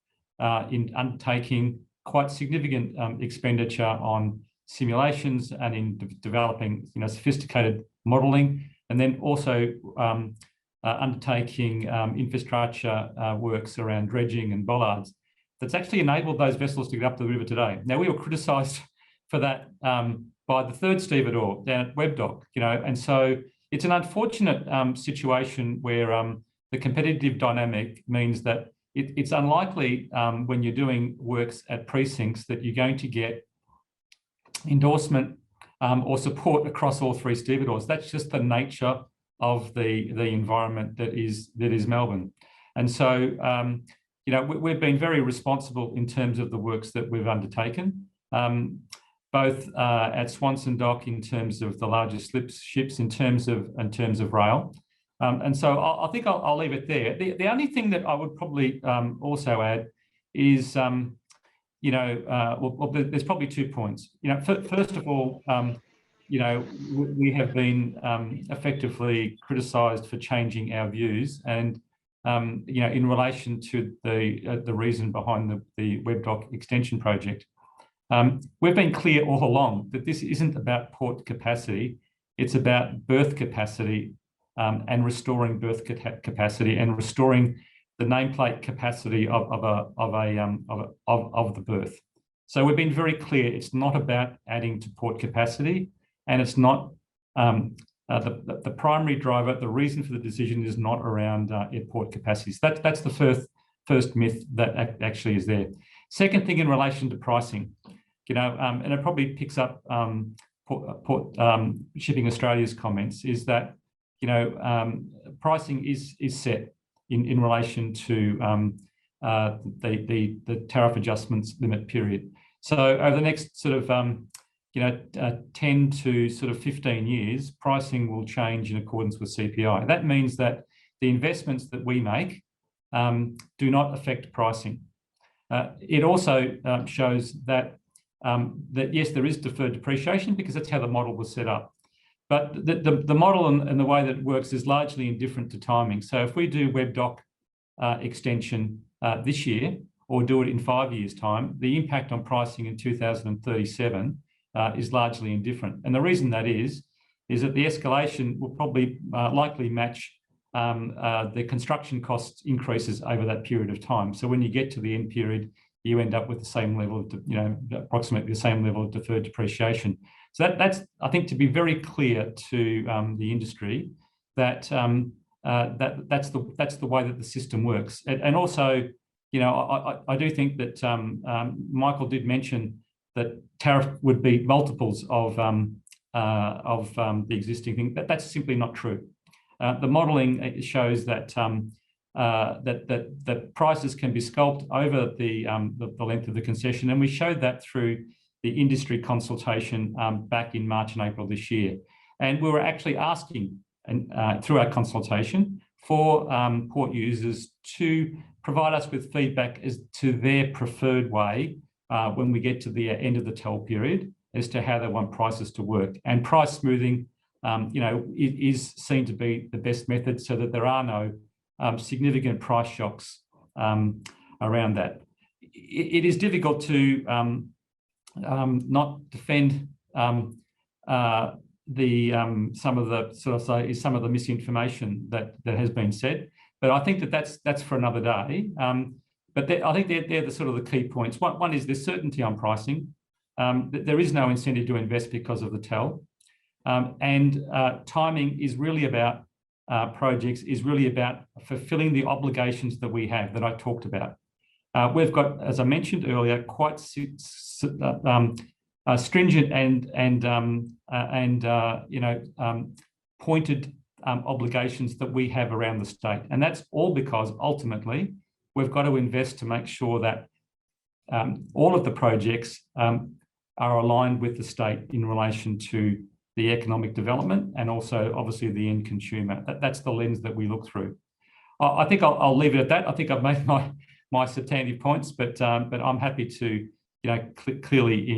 D: in undertaking quite significant expenditure on simulations and in developing, sophisticated modelling, and then also undertaking infrastructure works around dredging and bollards that's actually enabled those vessels to get up the river today. Now, we were criticised for that by the third stevedore down at Webdock, and so it's an unfortunate situation where the competitive dynamic means that it's unlikely when you're doing works at precincts that you're going to get endorsement or support across all three stevedores. That's just the nature of the environment that is Melbourne. And so, we've been very responsible in terms of the works that we've undertaken, both at Swanson dock in terms of the larger ships, in terms of rail. And so I think I'll leave it there. The only thing that I would probably also add is, there's probably 2 points. First of all, we have been effectively criticised for changing our views, and in relation to the reason behind the Webdock extension project. We've been clear all along that this isn't about port capacity; it's about berth capacity. And restoring berth capacity and restoring the nameplate capacity of the berth. So we've been very clear. It's not about adding to port capacity, and it's not the primary driver. The reason for the decision is not around airport capacities. That's the first myth that actually is there. Second thing in relation to pricing, and it probably picks up Shipping Australia's comments, is that pricing is set in relation to the tariff adjustments limit period. So over the next sort of 10 to sort of 15 years, pricing will change in accordance with CPI. That means that the investments that we make do not affect pricing. It also shows that yes, there is deferred depreciation because that's how the model was set up. But the model and the way that it works is largely indifferent to timing. So if we do Webdock extension this year, or do it in 5 years' time, the impact on pricing in 2037 is largely indifferent. And the reason that is that the escalation will probably likely match the construction cost increases over that period of time. So when you get to the end period, you end up with the same level of, approximately the same level of deferred depreciation. So that's, I think, to be very clear to the industry that that's the way that the system works. And also, I do think that Michael did mention that tariff would be multiples of the existing thing. That's simply not true. The modelling shows that that prices can be scalped over the length of the concession, and we showed that through the industry consultation back in March and April this year. And we were actually asking, through our consultation, for port users to provide us with feedback as to their preferred way when we get to the end of the toll period as to how they want prices to work. And price smoothing, is seen to be the best method so that there are no significant price shocks around that. It is difficult to not defend some of the misinformation that has been said. But I think that's for another day. But I think they're the sort of the key points. One is there's certainty on pricing. There is no incentive to invest because of the TEL. And timing is really about projects, is really about fulfilling the obligations that we have that I talked about. We've got, as I mentioned earlier, quite stringent and pointed obligations that we have around the state, and that's all because ultimately we've got to invest to make sure that all of the projects are aligned with the state in relation to the economic development and also obviously the end consumer. That's the lens that we look through. I think I'll leave it at that. I think I've made my substantive points, but I'm happy to clearly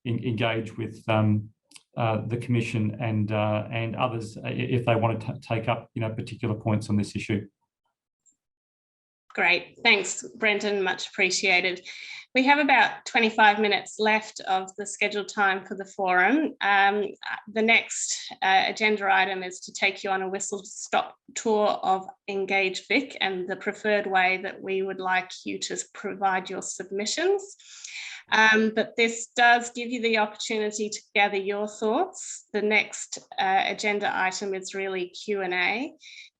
D: engage with the Commission and others if they want to take up particular points on this issue.
B: Great, thanks, Brendan, much appreciated. We have about 25 minutes left of the scheduled time for the forum. The next agenda item is to take you on a whistle-stop tour of Engage Vic and the preferred way that we would like you to provide your submissions. But this does give you the opportunity to gather your thoughts. The next agenda item is really Q&A.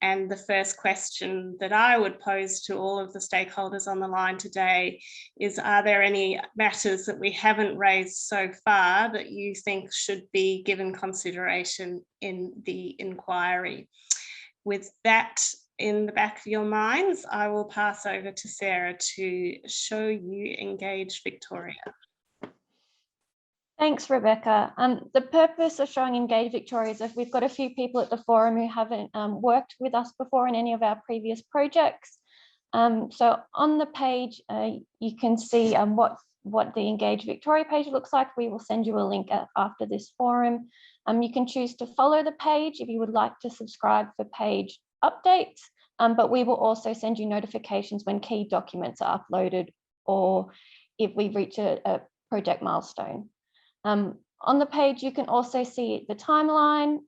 B: And the first question that I would pose to all of the stakeholders on the line today is, are there any matters that we haven't raised so far that you think should be given consideration in the inquiry? With that in the back of your minds, I will pass over to Sarah to show you Engage Victoria.
H: Thanks, Rebecca. The purpose of showing Engage Victoria is if we've got a few people at the forum who haven't worked with us before in any of our previous projects. So on the page, you can see what the Engage Victoria page looks like. We will send you a link after this forum. You can choose to follow the page if you would like to subscribe for page updates, but we will also send you notifications when key documents are uploaded or if we reach a project milestone. On the page, you can also see the timeline.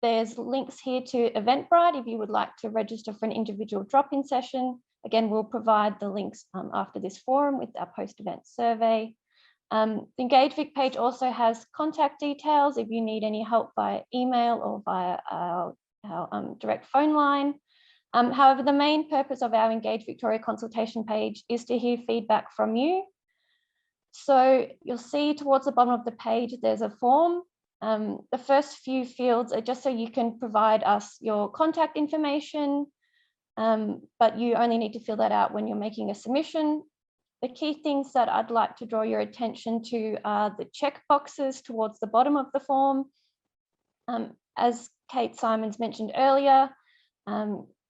H: There's links here to Eventbrite if you would like to register for an individual drop-in session. Again, we'll provide the links after this forum with our post-event survey. The Engage Vic page also has contact details if you need any help via email or via our direct phone line. However, the main purpose of our Engage Victoria consultation page is to hear feedback from you. So you'll see towards the bottom of the page, there's a form. The first few fields are just so you can provide us your contact information, but you only need to fill that out when you're making a submission. The key things that I'd like to draw your attention to are the check boxes towards the bottom of the form. As Kate Simons mentioned earlier,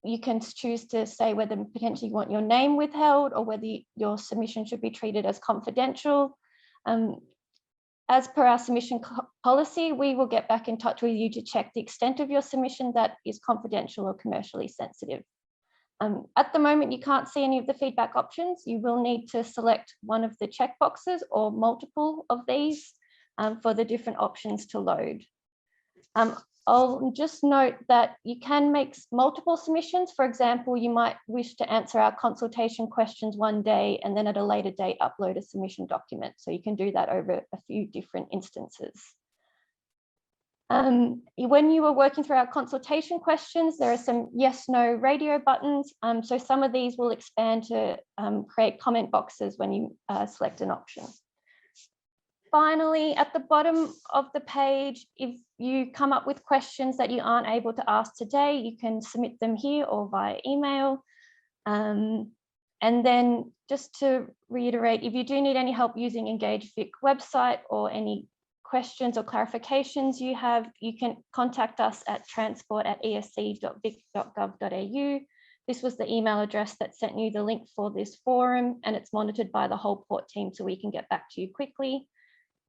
H: you can choose to say whether potentially you want your name withheld or whether your submission should be treated as confidential. As per our submission policy, we will get back in touch with you to check the extent of your submission that is confidential or commercially sensitive. At the moment, you can't see any of the feedback options. You will need to select one of the checkboxes or multiple of these for the different options to load. I'll just note that you can make multiple submissions. For example, you might wish to answer our consultation questions one day and then at a later date upload a submission document. So you can do that over a few different instances. When you were working through our consultation questions, there are some yes/no radio buttons. So some of these will expand to create comment boxes when you select an option. Finally, at the bottom of the page, if you come up with questions that you aren't able to ask today, you can submit them here or via email. And then just to reiterate, if you do need any help using Engage Vic website or any questions or clarifications you have, you can contact us at transport@esc.vic.gov.au. This was the email address that sent you the link for this forum, and it's monitored by the whole port team so we can get back to you quickly.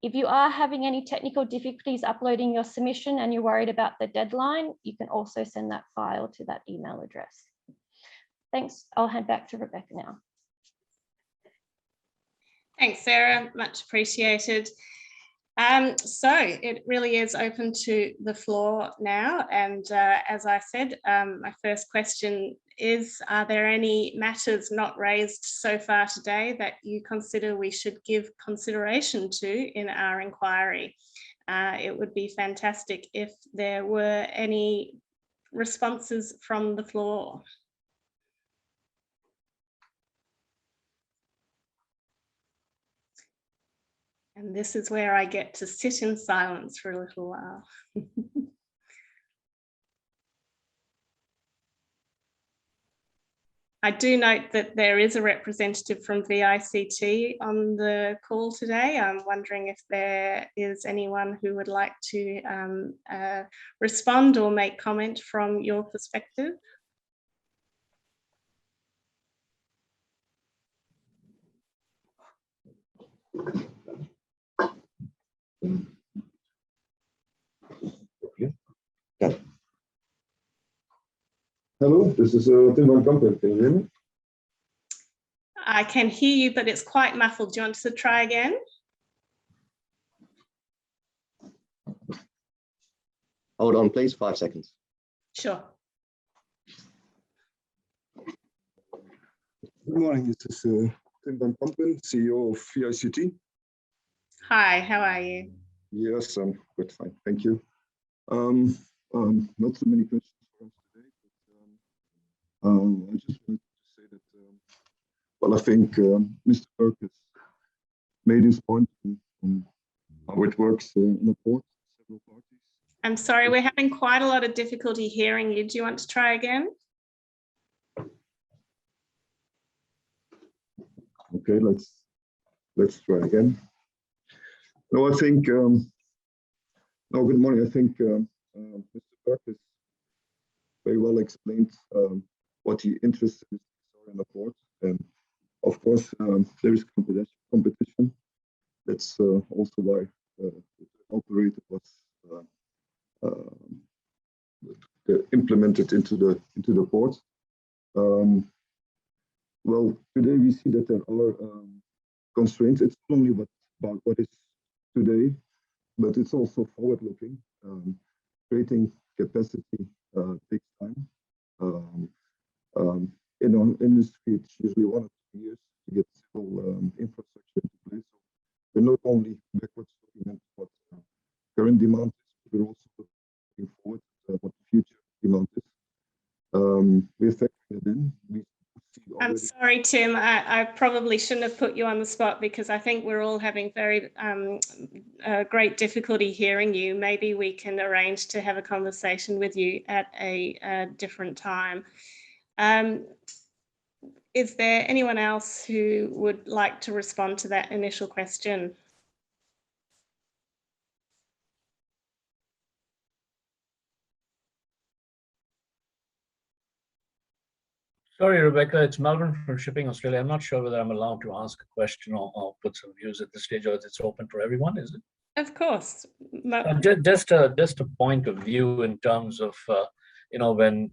H: If you are having any technical difficulties uploading your submission and you're worried about the deadline, you can also send that file to that email address. Thanks. I'll hand back to Rebecca now.
B: Thanks, Sarah. Much appreciated. So it really is open to the floor now. And as I said, my first question is, are there any matters not raised so far today that you consider we should give consideration to in our inquiry? It would be fantastic if there were any responses from the floor. And this is where I get to sit in silence for a little while. I do note that there is a representative from VICT on the call today. I'm wondering if there is anyone who would like to respond or make comment from your perspective.
I: Hello, this is Tim van Kampen. Can you hear me?
B: I can hear you, but it's quite muffled. Do you want to try again?
J: Hold on, please, 5 seconds.
B: Sure.
I: Good morning, this is Tim van Kampen, CEO of VICT.
B: Hi, how are you?
I: Yes, I'm good, fine, thank you. Not so many questions for us today, but I just wanted to say that, well, I think Mr. Burke has made his point on how it works in the port, several parties.
B: I'm sorry, we're having quite a lot of difficulty hearing you. Do you want to try again?
I: Okay, let's try again. No, I think, no, good morning. I think Mr. Burke has very well explained what he interested in the port. And of course, there is competition. That's also why the operator was implemented into the port. Well, today we see that there are constraints. It's not only about what is today, but it's also forward-looking. Creating capacity takes time. In our industry, it's usually 1 or 2 years to get civil infrastructure into place. So we're not only backwards looking at what current demand is, but we're also looking forward to what the future demand is. We're factoring it in.
B: I'm sorry, Tim, I probably shouldn't have put you on the spot because I think we're all having very great difficulty hearing you. Maybe we can arrange to have a conversation with you at a different time. Is there anyone else who would like to respond to that initial question?
E: Sorry, Rebecca, it's Melwin from Shipping Australia. I'm not sure whether I'm allowed to ask a question or put some views at this stage, or it's open for everyone, is it?
B: Of course.
E: Just a point of view in terms of, you know, when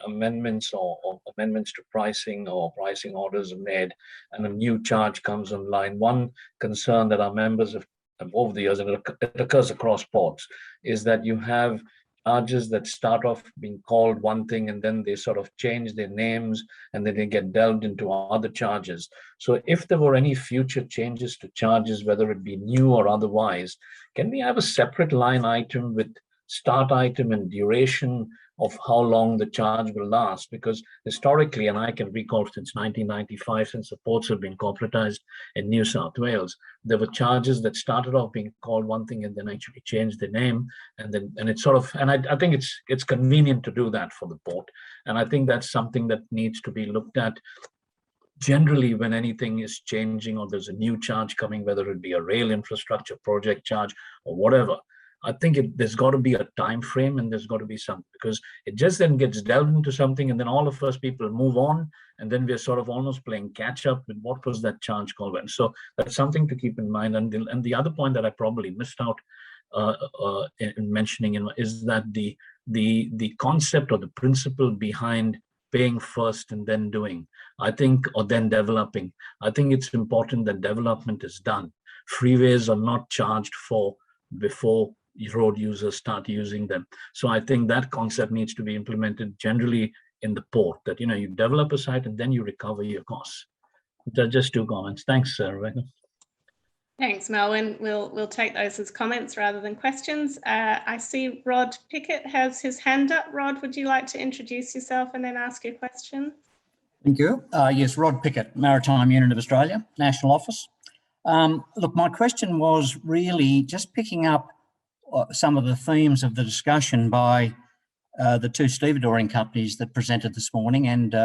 E: amendments or amendments to pricing or pricing orders are made and a new charge comes online, one concern that our members have over the years, and it occurs across ports, is that you have charges that start off being called one thing and then they sort of change their names and then they get delved into other charges. So if there were any future changes to charges, whether it be new or otherwise, can we have a separate line item with start item and duration of how long the charge will last? Because historically, and I can recall since 1995, since the ports have been corporatized in New South Wales, there were charges that started off being called one thing and then actually changed the name. And it's sort of, and I think it's convenient to do that for the port. And I think that's something that needs to be looked at generally when anything is changing or there's a new charge coming, whether it be a rail infrastructure project charge or whatever. I think there's got to be a time frame and there's got to be something, because it just then gets delved into something and then all of us people move on and then we're sort of almost playing catch up with what was that charge called. And so that's something to keep in mind. And the other point that I probably missed out in mentioning is that the concept or the principle behind paying first and then doing, I think, or then developing, I think it's important that development is done. Freeways are not charged for before road users start using them. So I think that concept needs to be implemented generally in the port, that you develop a site and then you recover your costs. They're just 2 comments. Thanks, Rebecca.
B: Thanks, Melwin. We'll take those as comments rather than questions. I see Rod Pickett has his hand up. Rod, would you like to introduce yourself and then ask your question?
K: Thank you. Yes, Rod Pickett, Maritime Unit of Australia, National Office. Look, my question was really just picking up some of the themes of the discussion by the 2 stevedoring companies that presented this morning, and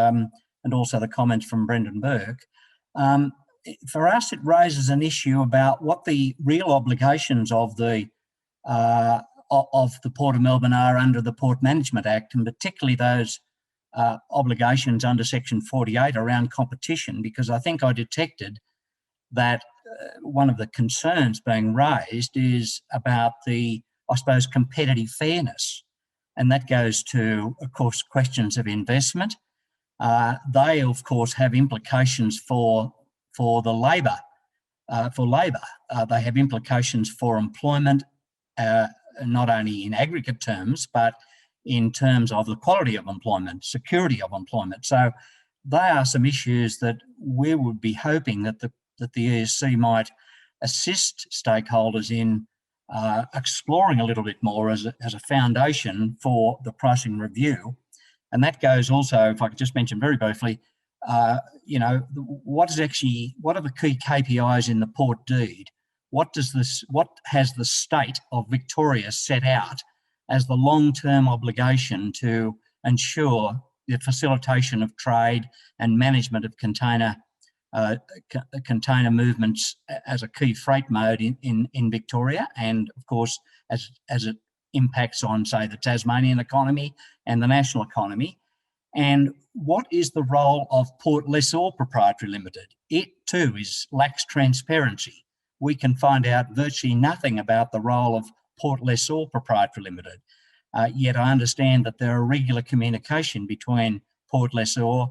K: also the comments from Brendan Burke. For us, it raises an issue about what the real obligations of the Port of Melbourne are under the Port Management Act, and particularly those obligations under Section 48 around competition, because I think I detected that one of the concerns being raised is about the, I suppose, competitive fairness. And that goes to, of course, questions of investment. They, of course, have implications for the labour, They have implications for employment, not only in aggregate terms, but in terms of the quality of employment, security of employment. So they are some issues that we would be hoping that the ESC might assist stakeholders in exploring a little bit more as a foundation for the pricing review. And that goes also, if I could just mention very briefly, what are the key KPIs in the port deed? What has the state of Victoria set out as the long-term obligation to ensure the facilitation of trade and management of container movements as a key freight mode in Victoria, and of course as it impacts on, say, the Tasmanian economy and the national economy? And what is the role of Port Lessor Proprietary Limited? It too lacks transparency. We can find out virtually nothing about the role of Port Lessor Proprietary Limited. Yet I understand that there are regular communication between Port Lessor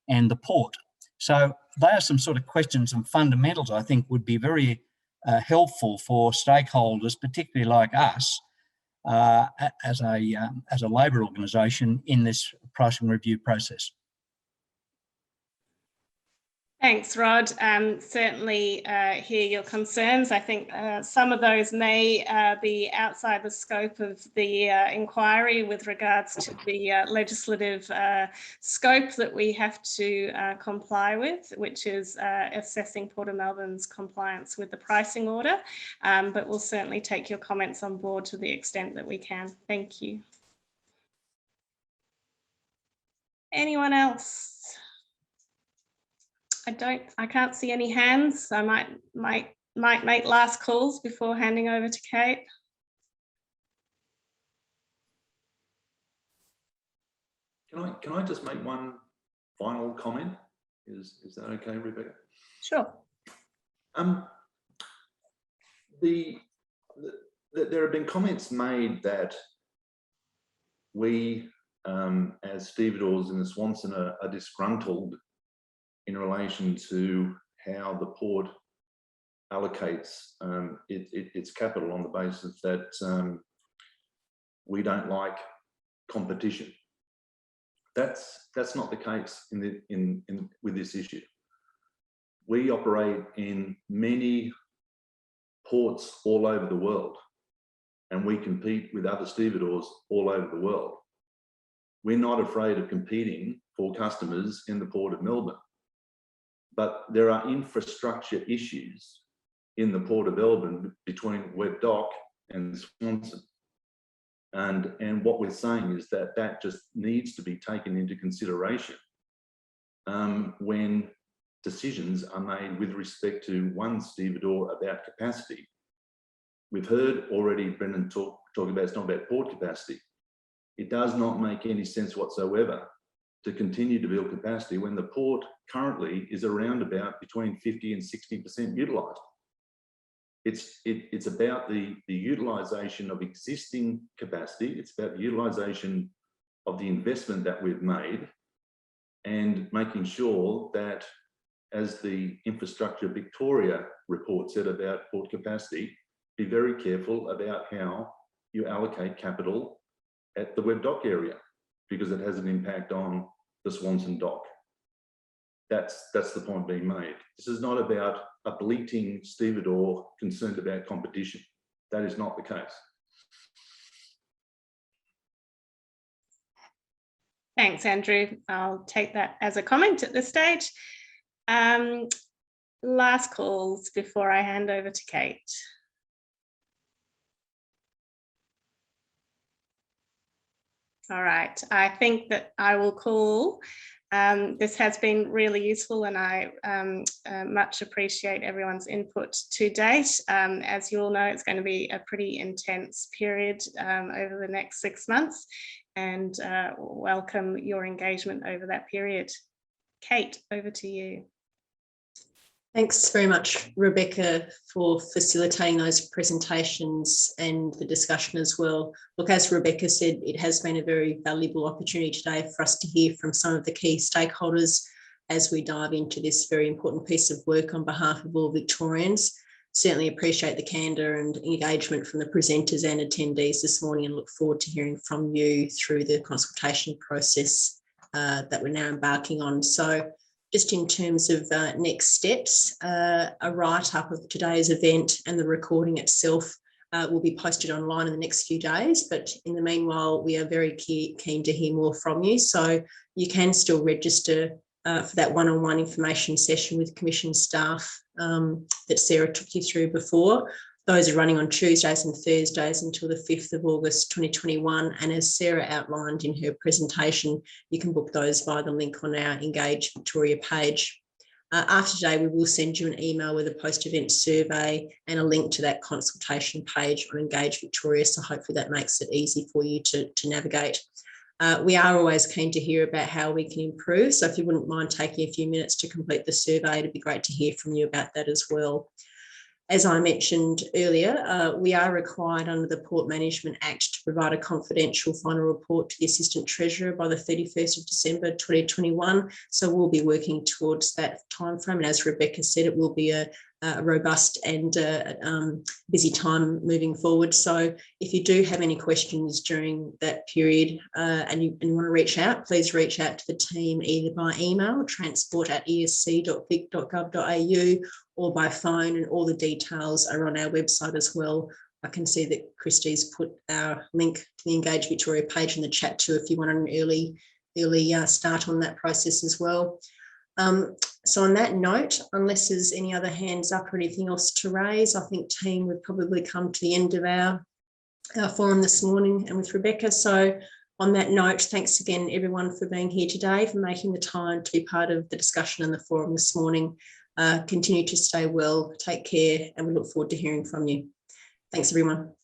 K: and the port. So they are some sort of questions and fundamentals I think would be very helpful for stakeholders, particularly like us, as a labour organisation in this pricing review process.
B: Thanks, Rod. Certainly hear your concerns. I think some of those may be outside the scope of the inquiry with regards to the legislative scope that we have to comply with, which is assessing Port of Melbourne's compliance with the pricing order. But we'll certainly take your comments on board to the extent that we can. Thank you. Anyone else? I can't see any hands. So I might make last calls before handing over to Kate.
F: Can I just make one final comment? Is that okay, Rebecca?
B: Sure.
F: There have been comments made that we, as stevedores in the Swanson, are disgruntled in relation to how the port allocates its capital on the basis that we don't like competition. That's not the case with this issue. We operate in many ports all over the world, and we compete with other stevedores all over the world. We're not afraid of competing for customers in the Port of Melbourne. But there are infrastructure issues in the Port of Melbourne between Webb Dock and Swanson. And what we're saying is that just needs to be taken into consideration when decisions are made with respect to one stevedore about capacity. We've heard already Brendan talk about it's not about port capacity. It does not make any sense whatsoever to continue to build capacity when the port currently is around about between 50 and 60% utilised. It's about the utilisation of existing capacity. It's about the utilisation of the investment that we've made and making sure that, as the Infrastructure Victoria report said about port capacity, be very careful about how you allocate capital at the web dock area, because it has an impact on the Swanson dock. That's the point being made. This is not about a bleating stevedore concerned about competition. That is not the case.
B: Thanks, Andrew. I'll take that as a comment at this stage. Last calls before I hand over to Kate. All right, I think that I will call. This has been really useful, and I much appreciate everyone's input to date. As you all know, it's going to be a pretty intense period over the next 6 months, and welcome your engagement over that period. Kate, over to you.
A: Thanks very much, Rebecca, for facilitating those presentations and the discussion as well. Look, as Rebecca said, it has been a very valuable opportunity today for us to hear from some of the key stakeholders as we dive into this very important piece of work on behalf of all Victorians. Certainly appreciate the candour and engagement from the presenters and attendees this morning, and look forward to hearing from you through the consultation process that we're now embarking on. So, just in terms of next steps, a write-up of today's event and the recording itself will be posted online in the next few days. But in the meanwhile, we are very keen to hear more from you. So you can still register for that one-on-one information session with Commission staff that Sarah took you through before. Those are running on Tuesdays and Thursdays until the 5th of August 2021. And as Sarah outlined in her presentation, you can book those via the link on our Engage Victoria page. After today, we will send you an email with a post-event survey and a link to that consultation page on Engage Victoria. So hopefully that makes it easy for you to navigate. We are always keen to hear about how we can improve. So if you wouldn't mind taking a few minutes to complete the survey, it'd be great to hear from you about that as well. As I mentioned earlier, we are required under the Port Management Act to provide a confidential final report to the Assistant Treasurer by the 31st of December 2021. So we'll be working towards that timeframe. And as Rebecca said, it will be a robust and busy time moving forward. So if you do have any questions during that period and you want to reach out, please reach out to the team either by email, transport@esc.vic.gov.au, or by phone, and all the details are on our website as well. I can see that Christie's put our link to the Engage Victoria page in the chat too, if you want an early start on that process as well. So on that note, unless there's any other hands up or anything else to raise, I think, team, we've probably come to the end of our forum this morning and with Rebecca. So on that note, thanks again, everyone, for being here today, for making the time to be part of the discussion and the forum this morning. Continue to stay well, take care, and we look forward to hearing from you. Thanks, everyone.